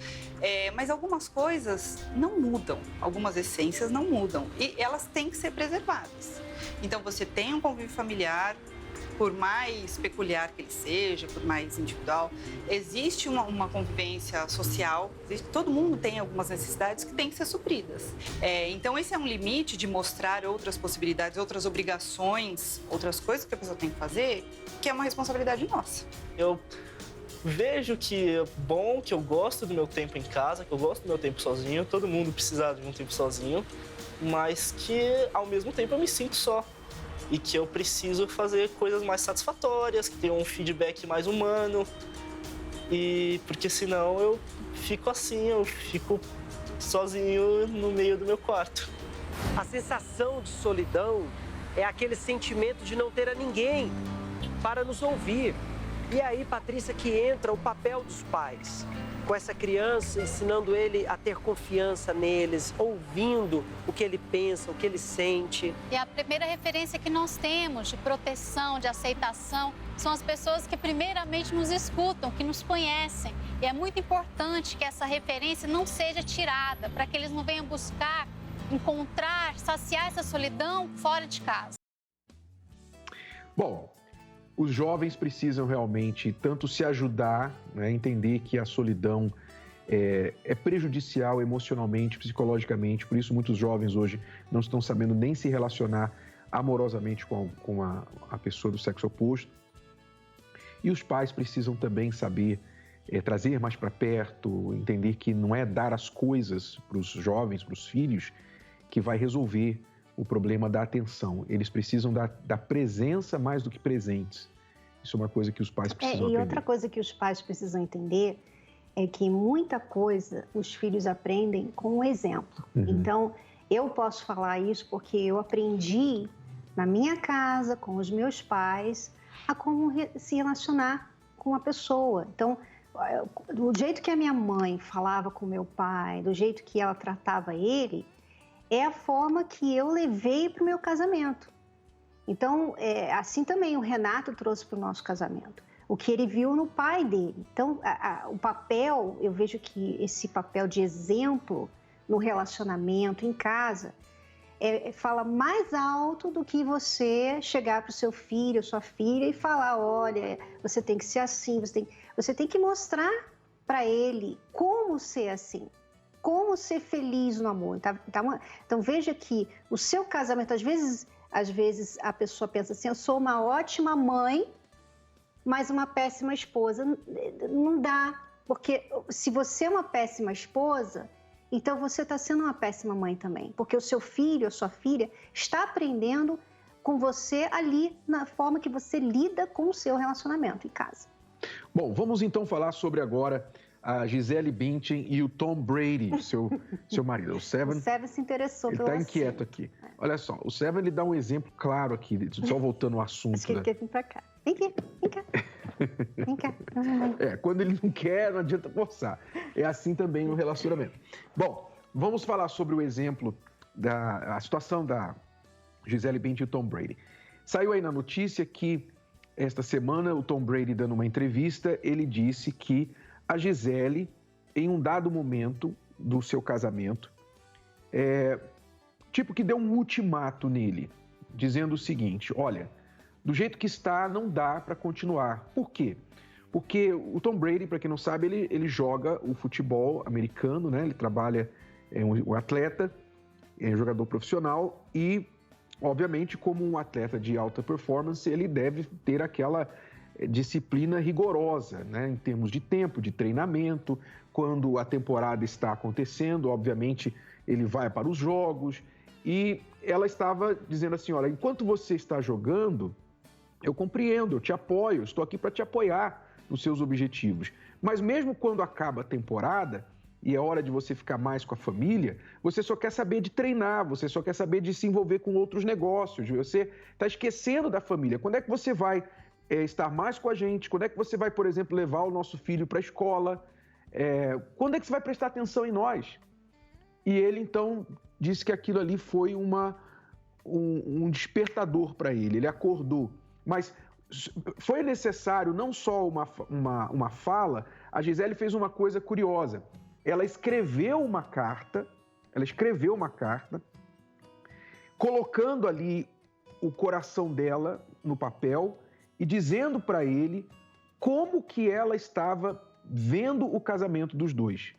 Mas algumas coisas não mudam, algumas essências não mudam e elas têm que ser preservadas. Então, você tem um convívio familiar, por mais peculiar que ele seja, por mais individual, existe uma convivência social, todo mundo tem algumas necessidades que têm que ser supridas. Então, esse é um limite de mostrar outras possibilidades, outras obrigações, outras coisas que a pessoa tem que fazer, que é uma responsabilidade nossa. Eu vejo que é bom, que eu gosto do meu tempo em casa, que eu gosto do meu tempo sozinho, todo mundo precisa de um tempo sozinho, mas que, ao mesmo tempo, eu me sinto só. E que eu preciso fazer coisas mais satisfatórias, que tenham um feedback mais humano. E porque senão eu fico assim, eu fico sozinho no meio do meu quarto. A sensação de solidão é aquele sentimento de não ter a ninguém para nos ouvir. E aí, Patrícia, que entra o papel dos pais. Com essa criança, ensinando ele a ter confiança neles, ouvindo o que ele pensa, o que ele sente. E a primeira referência que nós temos de proteção, de aceitação, são as pessoas que primeiramente nos escutam, que nos conhecem. E é muito importante que essa referência não seja tirada, para que eles não venham buscar, encontrar, saciar essa solidão fora de casa. Bom, os jovens precisam realmente tanto se ajudar, né, entender que a solidão é prejudicial emocionalmente, psicologicamente, por isso muitos jovens hoje não estão sabendo nem se relacionar amorosamente com a pessoa do sexo oposto. E os pais precisam também saber trazer mais para perto, entender que não é dar as coisas para os jovens, para os filhos, que vai resolver o problema da atenção. Eles precisam da presença mais do que presentes. Isso é uma coisa que os pais precisam aprender. E outra coisa que os pais precisam entender é que muita coisa os filhos aprendem com o exemplo. Uhum. Então, eu posso falar isso porque eu aprendi na minha casa, com os meus pais, a como se relacionar com a pessoa. Então, do jeito que a minha mãe falava com meu pai, do jeito que ela tratava ele, é a forma que eu levei para o meu casamento. Então, assim também o Renato trouxe para o nosso casamento, o que ele viu no pai dele. Então, o papel, eu vejo que esse papel de exemplo no relacionamento, em casa, fala mais alto do que você chegar para o seu filho, sua filha e falar, olha, você tem que ser assim, você tem que mostrar para ele como ser assim. Como ser feliz no amor. Então, veja que o seu casamento, às vezes a pessoa pensa assim, eu sou uma ótima mãe, mas uma péssima esposa. Não dá, porque se você é uma péssima esposa, então você está sendo uma péssima mãe também, porque o seu filho, a sua filha, está aprendendo com você ali na forma que você lida com o seu relacionamento em casa. Bom, vamos então falar sobre agora a Gisele Bündchen e o Tom Brady, seu marido. O Seven se interessou pelo assunto. Ele está inquieto aqui. Olha só, o Seven ele dá um exemplo claro aqui, só voltando ao assunto. Acho que ele quer vir para cá. Vem cá. Vem cá. Quando ele não quer, não adianta forçar. É assim também no relacionamento. Bom, vamos falar sobre o exemplo a situação da Gisele Bündchen e o Tom Brady. Saiu aí na notícia que esta semana o Tom Brady, dando uma entrevista, ele disse que a Gisele, em um dado momento do seu casamento, que deu um ultimato nele, dizendo o seguinte, olha, do jeito que está, não dá para continuar. Por quê? Porque o Tom Brady, para quem não sabe, ele joga o futebol americano, né? Ele trabalha, é um atleta, é um jogador profissional e, obviamente, como um atleta de alta performance, ele deve ter aquela disciplina rigorosa, né, em termos de tempo, de treinamento. Quando a temporada está acontecendo, obviamente, ele vai para os jogos. E ela estava dizendo assim, olha, enquanto você está jogando, eu compreendo, eu te apoio, estou aqui para te apoiar nos seus objetivos. Mas mesmo quando acaba a temporada e é hora de você ficar mais com a família, você só quer saber de treinar, você só quer saber de se envolver com outros negócios, você está esquecendo da família. Quando é que você vai estar mais com a gente? Quando é que você vai, por exemplo, levar o nosso filho para a escola? Quando é que você vai prestar atenção em nós? E ele, então, disse que aquilo ali foi um despertador para ele. Ele acordou. Mas foi necessário não só uma fala. A Gisele fez uma coisa curiosa. Ela escreveu uma carta, colocando ali o coração dela no papel e dizendo para ele como que ela estava vendo o casamento dos dois.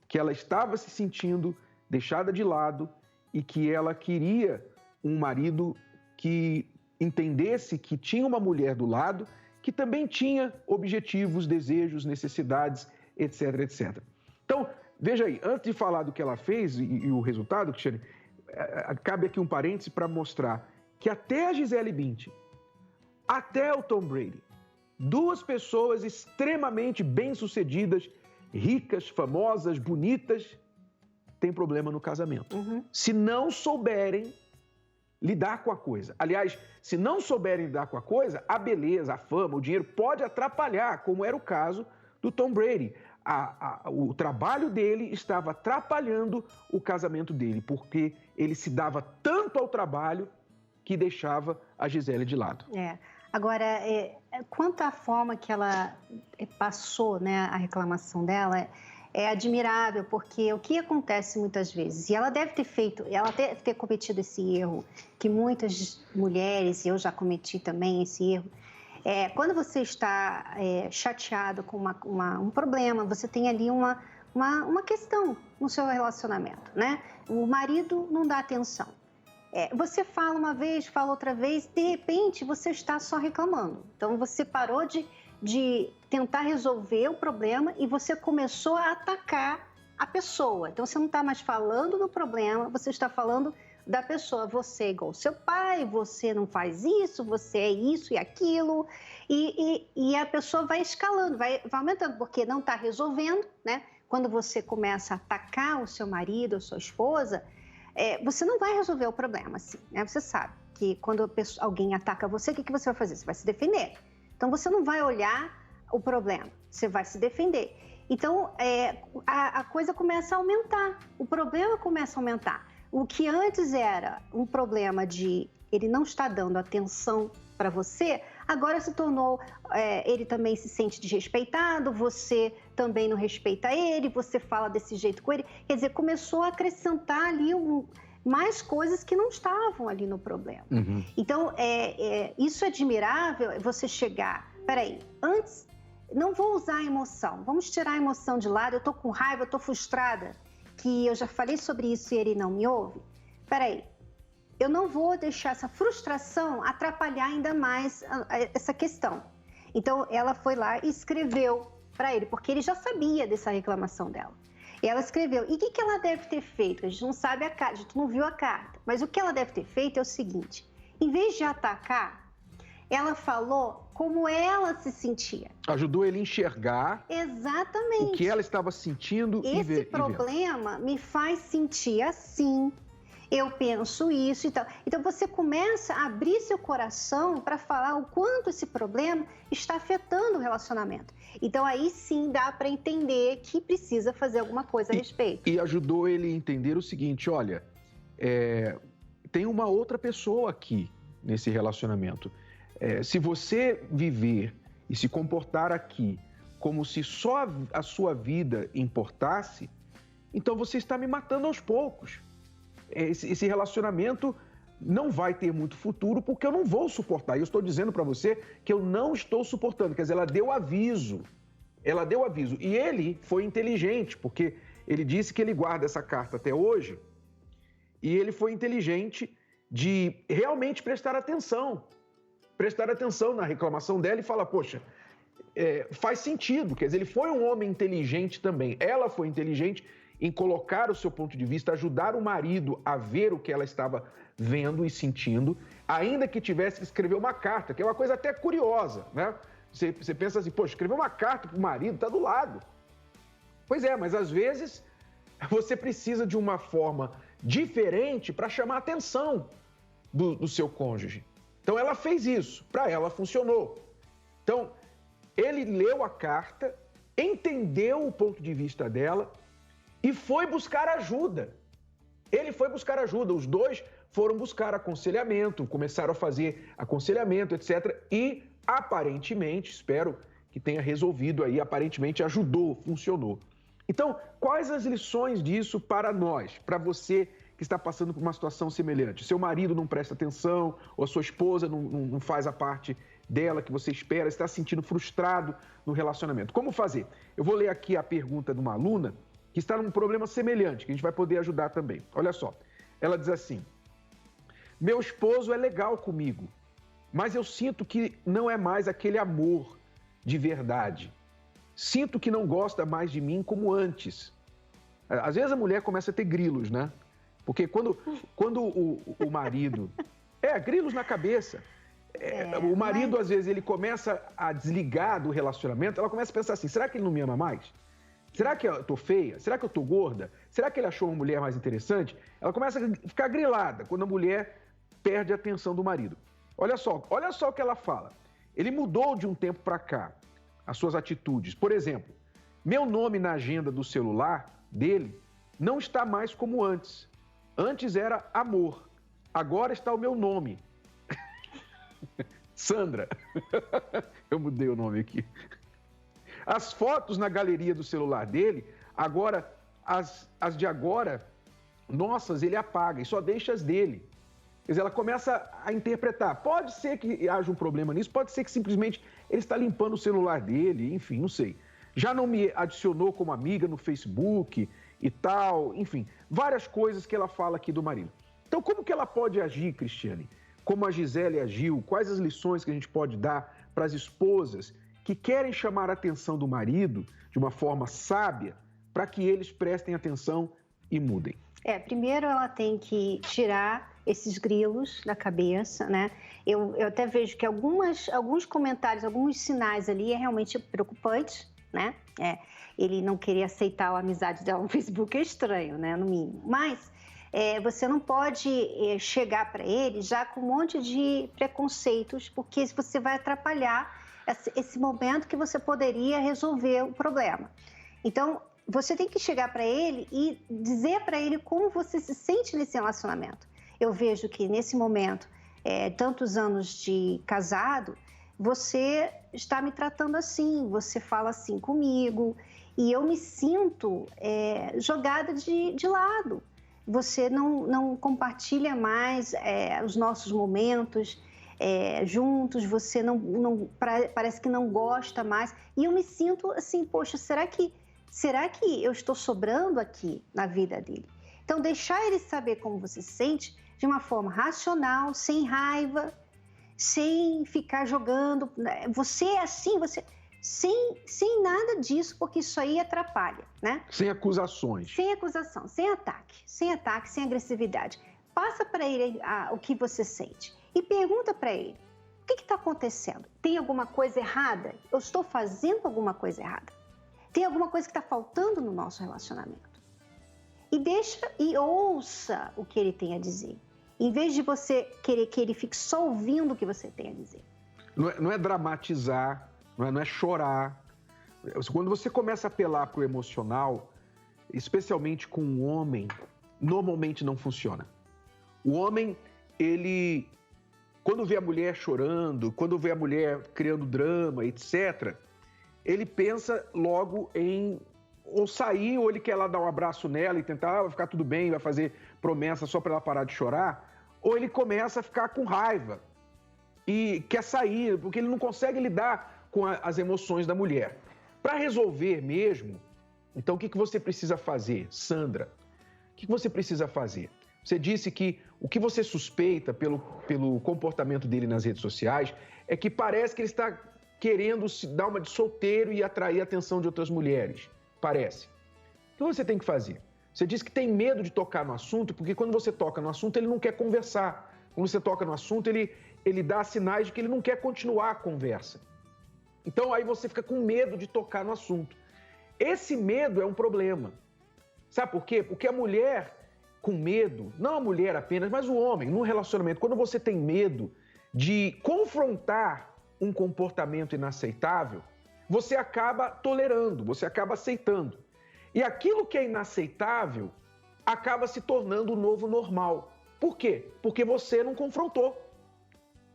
Que ela estava se sentindo deixada de lado e que ela queria um marido que entendesse que tinha uma mulher do lado que também tinha objetivos, desejos, necessidades, etc, etc. Então, veja aí, antes de falar do que ela fez e o resultado, Cristiane, cabe aqui um parêntese para mostrar que até a Gisele Bündchen, até o Tom Brady, duas pessoas extremamente bem-sucedidas, ricas, famosas, bonitas, têm problema no casamento. Se não souberem lidar com a coisa. Aliás, se não souberem lidar com a coisa, a beleza, a fama, o dinheiro pode atrapalhar, como era o caso do Tom Brady. O trabalho dele estava atrapalhando o casamento dele, porque ele se dava tanto ao trabalho que deixava a Gisele de lado. Agora, quanto à forma que ela passou, né, a reclamação dela, é admirável, porque o que acontece muitas vezes, e ela deve ter cometido esse erro, que muitas mulheres, e eu já cometi também esse erro, quando você está chateado com um problema, você tem ali uma questão no seu relacionamento, né? O marido não dá atenção. Você fala uma vez, fala outra vez, de repente você está só reclamando. Então você parou de tentar resolver o problema e você começou a atacar a pessoa. Então você não está mais falando do problema, você está falando da pessoa. Você é igual ao seu pai, você não faz isso, você é isso e aquilo. E a pessoa vai escalando, vai aumentando, porque não está resolvendo, né? Quando você começa a atacar o seu marido ou sua esposa, você não vai resolver o problema assim, né? Você sabe que quando alguém ataca você, o que você vai fazer? Você vai se defender. Então, você não vai olhar o problema, você vai se defender. Então, a coisa começa a aumentar, o problema começa a aumentar. O que antes era um problema de ele não estar dando atenção para você, agora se tornou, ele também se sente desrespeitado, você também não respeita ele, você fala desse jeito com ele. Quer dizer, começou a acrescentar ali mais coisas que não estavam ali no problema. Então, isso é admirável, você chegar... Peraí, antes, não vou usar a emoção, vamos tirar a emoção de lado, eu tô com raiva, eu tô frustrada, que eu já falei sobre isso e ele não me ouve. Peraí, eu não vou deixar essa frustração atrapalhar ainda mais essa questão. Então, ela foi lá e escreveu para ele, porque ele já sabia dessa reclamação dela. E ela escreveu. E o que ela deve ter feito? A gente não sabe a carta, a gente não viu a carta. Mas o que ela deve ter feito é o seguinte: em vez de atacar, ela falou como ela se sentia. Ajudou ele a enxergar exatamente o que ela estava sentindo e ver. Esse problema me faz sentir assim. Eu penso isso e tal. Então você começa a abrir seu coração para falar o quanto esse problema está afetando o relacionamento. Então aí sim dá para entender que precisa fazer alguma coisa a respeito. E ajudou ele a entender o seguinte: olha, tem uma outra pessoa aqui nesse relacionamento. Se você viver e se comportar aqui como se só a sua vida importasse, então você está me matando aos poucos. Esse relacionamento não vai ter muito futuro porque eu não vou suportar. E eu estou dizendo para você que eu não estou suportando. Quer dizer, ela deu aviso. Ela deu aviso. E ele foi inteligente, porque ele disse que ele guarda essa carta até hoje. E ele foi inteligente de realmente prestar atenção na reclamação dela e falar, poxa, faz sentido. Quer dizer, ele foi um homem inteligente também. Ela foi inteligente em colocar o seu ponto de vista, ajudar o marido a ver o que ela estava vendo e sentindo, ainda que tivesse que escrever uma carta, que é uma coisa até curiosa, né? Você pensa assim, poxa, escrever uma carta para o marido, está do lado. Pois é, mas às vezes você precisa de uma forma diferente para chamar a atenção do seu cônjuge. Então ela fez isso, para ela funcionou. Então, ele leu a carta, entendeu o ponto de vista dela e foi buscar ajuda. Ele foi buscar ajuda, os dois foram buscar aconselhamento, começaram a fazer aconselhamento, etc. E, aparentemente, espero que tenha resolvido aí, aparentemente ajudou, funcionou. Então, quais as lições disso para nós, para você que está passando por uma situação semelhante? Seu marido não presta atenção, ou a sua esposa não faz a parte dela que você espera, está se sentindo frustrado no relacionamento. Como fazer? Eu vou ler aqui a pergunta de uma aluna que está num problema semelhante, que a gente vai poder ajudar também. Olha só, ela diz assim: meu esposo é legal comigo, mas eu sinto que não é mais aquele amor de verdade. Sinto que não gosta mais de mim como antes. Às vezes a mulher começa a ter grilos, né? Porque quando o marido... grilos na cabeça. O marido, às vezes, ele começa a desligar do relacionamento, ela começa a pensar assim, será que ele não me ama mais? Será que eu tô feia? Será que eu tô gorda? Será que ele achou uma mulher mais interessante? Ela começa a ficar grilada quando a mulher perde a atenção do marido. Olha só o que ela fala. Ele mudou de um tempo para cá as suas atitudes. Por exemplo, meu nome na agenda do celular dele não está mais como antes. Antes era amor, agora está o meu nome. Sandra. Eu mudei o nome aqui. As fotos na galeria do celular dele, agora, as de agora, nossas, ele apaga e só deixa as dele. Quer dizer, ela começa a interpretar. Pode ser que haja um problema nisso, pode ser que simplesmente ele está limpando o celular dele, enfim, não sei. Já não me adicionou como amiga no Facebook e tal, enfim, várias coisas que ela fala aqui do marido. Então, como que ela pode agir, Cristiane? Como a Gisele agiu? Quais as lições que a gente pode dar para as esposas que querem chamar a atenção do marido de uma forma sábia para que eles prestem atenção e mudem? Primeiro ela tem que tirar esses grilos da cabeça, né? Eu até vejo que alguns comentários, alguns sinais ali é realmente preocupante, né? Ele não querer aceitar a amizade dela no Facebook é estranho, né? No mínimo. Mas você não pode chegar para ele já com um monte de preconceitos, porque você vai atrapalhar esse momento que você poderia resolver o problema. Então, você tem que chegar para ele e dizer para ele como você se sente nesse relacionamento. Eu vejo que nesse momento, tantos anos de casado, você está me tratando assim, você fala assim comigo e eu me sinto jogada de lado. Você não compartilha mais os nossos momentos juntos, você parece que não gosta mais. E eu me sinto assim, poxa, será que eu estou sobrando aqui na vida dele? Então, deixar ele saber como você se sente de uma forma racional, sem raiva, sem ficar jogando. Você é assim, sem nada disso, porque isso aí atrapalha, né? Sem acusações. Sem acusação, sem ataque, sem agressividade. Passa para ele o que você sente e pergunta para ele, o que está acontecendo? Tem alguma coisa errada? Eu estou fazendo alguma coisa errada? Tem alguma coisa que está faltando no nosso relacionamento? E ouça o que ele tem a dizer. Em vez de você querer que ele fique só ouvindo o que você tem a dizer. Não é dramatizar, não é chorar. Quando você começa a apelar para o emocional, especialmente com um homem, normalmente não funciona. O homem, ele, quando vê a mulher chorando, quando vê a mulher criando drama, etc., ele pensa logo em ou sair, ou ele quer lá dar um abraço nela e tentar, vai ficar tudo bem, vai fazer promessa só para ela parar de chorar, ou ele começa a ficar com raiva e quer sair, porque ele não consegue lidar com as emoções da mulher. Para resolver mesmo, então o que você precisa fazer, Sandra? O que você precisa fazer? Você disse que o que você suspeita pelo comportamento dele nas redes sociais é que parece que ele está querendo se dar uma de solteiro e atrair a atenção de outras mulheres. Parece. O que você tem que fazer? Você disse que tem medo de tocar no assunto, porque quando você toca no assunto, ele não quer conversar. Quando você toca no assunto, ele dá sinais de que ele não quer continuar a conversa. Então, aí você fica com medo de tocar no assunto. Esse medo é um problema. Sabe por quê? Porque a mulher com medo, não a mulher apenas, mas o homem, num relacionamento, quando você tem medo de confrontar um comportamento inaceitável, você acaba tolerando, você acaba aceitando. E aquilo que é inaceitável acaba se tornando o novo normal. Por quê? Porque você não confrontou.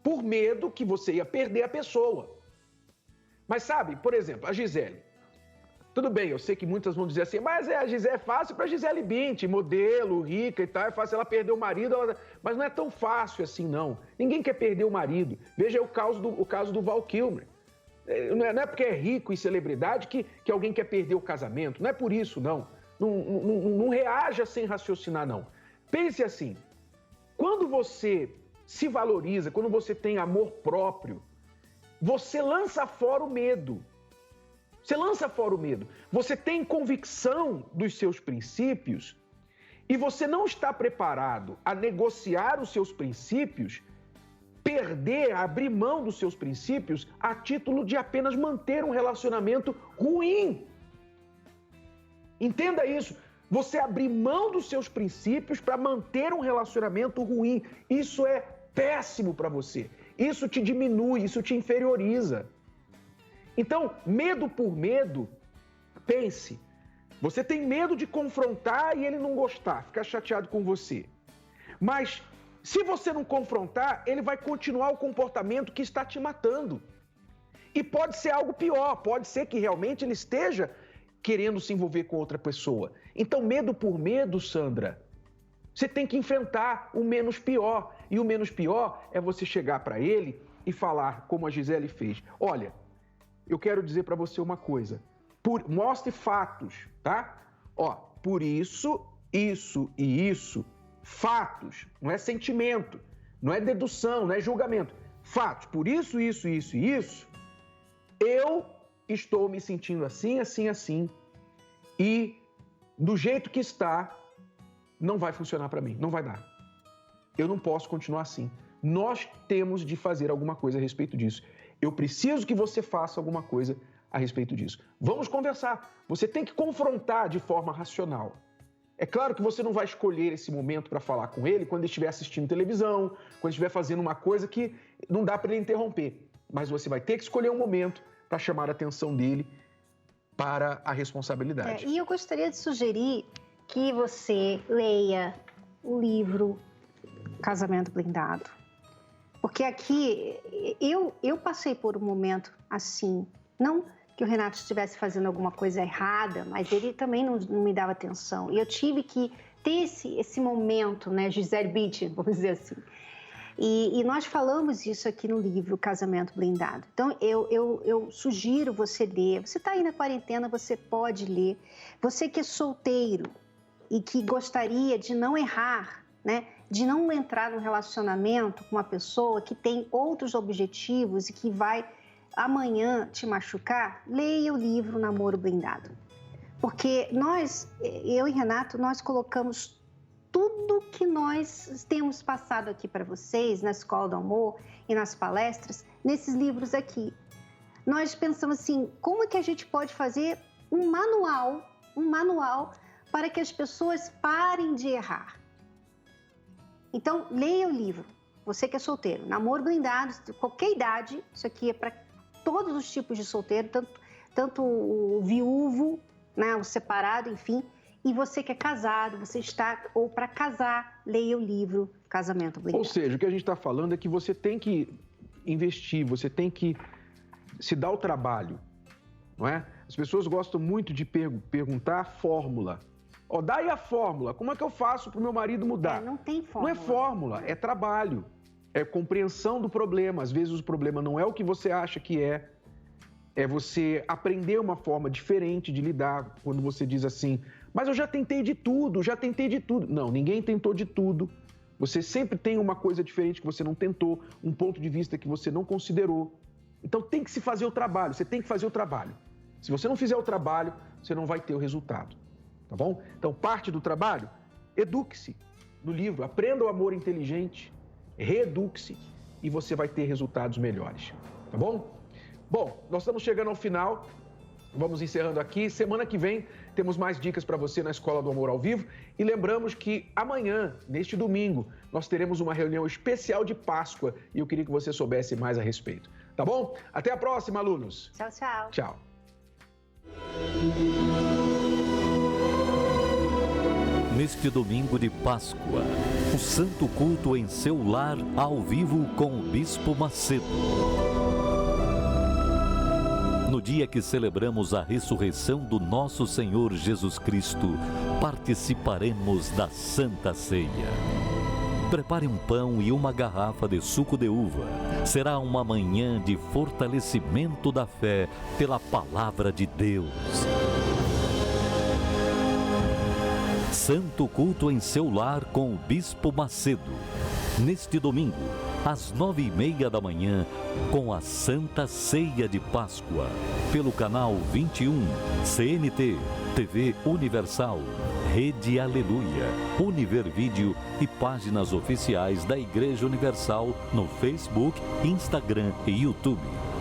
Por medo que você ia perder a pessoa. Mas sabe, por exemplo, a Gisele. Tudo bem, eu sei que muitas vão dizer assim, mas a Gisele é fácil para Gisele Bündchen, modelo, rica e tal, é fácil ela perder o marido, mas não é tão fácil assim, não. Ninguém quer perder o marido. Veja o caso do Val Kilmer. Não é porque é rico e celebridade que alguém quer perder o casamento. Não é por isso, não. Não reaja sem raciocinar, não. Pense assim, quando você se valoriza, quando você tem amor próprio, você lança fora o medo. Você lança fora o medo. Você tem convicção dos seus princípios e você não está preparado a negociar os seus princípios, perder, abrir mão dos seus princípios a título de apenas manter um relacionamento ruim. Entenda isso. Você abrir mão dos seus princípios para manter um relacionamento ruim. Isso é péssimo para você. Isso te diminui, isso te inferioriza. Então, medo por medo, pense. Você tem medo de confrontar e ele não gostar, ficar chateado com você. Mas, se você não confrontar, ele vai continuar o comportamento que está te matando. E pode ser algo pior, pode ser que realmente ele esteja querendo se envolver com outra pessoa. Então, medo por medo, Sandra, você tem que enfrentar o menos pior. E o menos pior é você chegar para ele e falar, como a Gisele fez. Olha, eu quero dizer para você uma coisa. Mostre fatos, tá? Ó, por isso, isso e isso. Fatos, não é sentimento, não é dedução, não é julgamento. Fatos, por isso, isso, isso e isso, eu estou me sentindo assim, assim, assim. E do jeito que está, não vai funcionar para mim, não vai dar. Eu não posso continuar assim. Nós temos de fazer alguma coisa a respeito disso. Eu preciso que você faça alguma coisa a respeito disso. Vamos conversar. Você tem que confrontar de forma racional. É claro que você não vai escolher esse momento para falar com ele quando ele estiver assistindo televisão, quando estiver fazendo uma coisa que não dá para ele interromper. Mas você vai ter que escolher um momento para chamar a atenção dele para a responsabilidade. E eu gostaria de sugerir que você leia o livro Casamento Blindado. Porque aqui, eu passei por um momento assim, não que o Renato estivesse fazendo alguma coisa errada, mas ele também não me dava atenção. E eu tive que ter esse momento, né, Gisele Bündchen, vamos dizer assim. E nós falamos isso aqui no livro Casamento Blindado. Então, eu sugiro você ler. Você está aí na quarentena, você pode ler. Você que é solteiro e que gostaria de não errar, né, de não entrar num relacionamento com uma pessoa que tem outros objetivos e que vai amanhã te machucar, leia o livro Namoro Blindado. Porque eu e Renato, nós colocamos tudo que nós temos passado aqui para vocês, na Escola do Amor e nas palestras, nesses livros aqui. Nós pensamos assim, como é que a gente pode fazer um manual para que as pessoas parem de errar. Então, leia o livro. Você que é solteiro, Namoro Blindado, de qualquer idade, isso aqui é para todos os tipos de solteiro, tanto o viúvo, né, o separado, enfim, e você que é casado, você está, ou para casar, leia o livro Casamento Blindado. Ou seja, o que a gente está falando é que você tem que investir, você tem que se dar o trabalho, não é? As pessoas gostam muito de perguntar a fórmula. Ó, dá aí a fórmula, como é que eu faço para o meu marido mudar? Não tem fórmula. Não é fórmula, é trabalho, é compreensão do problema. Às vezes o problema não é o que você acha que é você aprender uma forma diferente de lidar quando você diz assim, mas eu já tentei de tudo. Não, ninguém tentou de tudo. Você sempre tem uma coisa diferente que você não tentou, um ponto de vista que você não considerou. Então tem que se fazer o trabalho, você tem que fazer o trabalho. Se você não fizer o trabalho, você não vai ter o resultado, tá bom? Então parte do trabalho, eduque-se no livro, aprenda o amor inteligente, reeduque-se e você vai ter resultados melhores, tá bom? Bom, nós estamos chegando ao final, vamos encerrando aqui. Semana que vem temos mais dicas para você na Escola do Amor ao vivo. E lembramos que amanhã, neste domingo, nós teremos uma reunião especial de Páscoa e eu queria que você soubesse mais a respeito. Tá bom? Até a próxima, alunos. Tchau, tchau. Tchau. Neste domingo de Páscoa, o Santo Culto em seu lar ao vivo com o Bispo Macedo. No dia que celebramos a ressurreição do nosso Senhor Jesus Cristo, participaremos da Santa Ceia. Prepare um pão e uma garrafa de suco de uva. Será uma manhã de fortalecimento da fé pela Palavra de Deus. Santo Culto em seu lar com o Bispo Macedo. Neste domingo, às 9h30 da manhã, com a Santa Ceia de Páscoa, pelo canal 21, CNT, TV Universal, Rede Aleluia, Univervídeo e páginas oficiais da Igreja Universal no Facebook, Instagram e YouTube.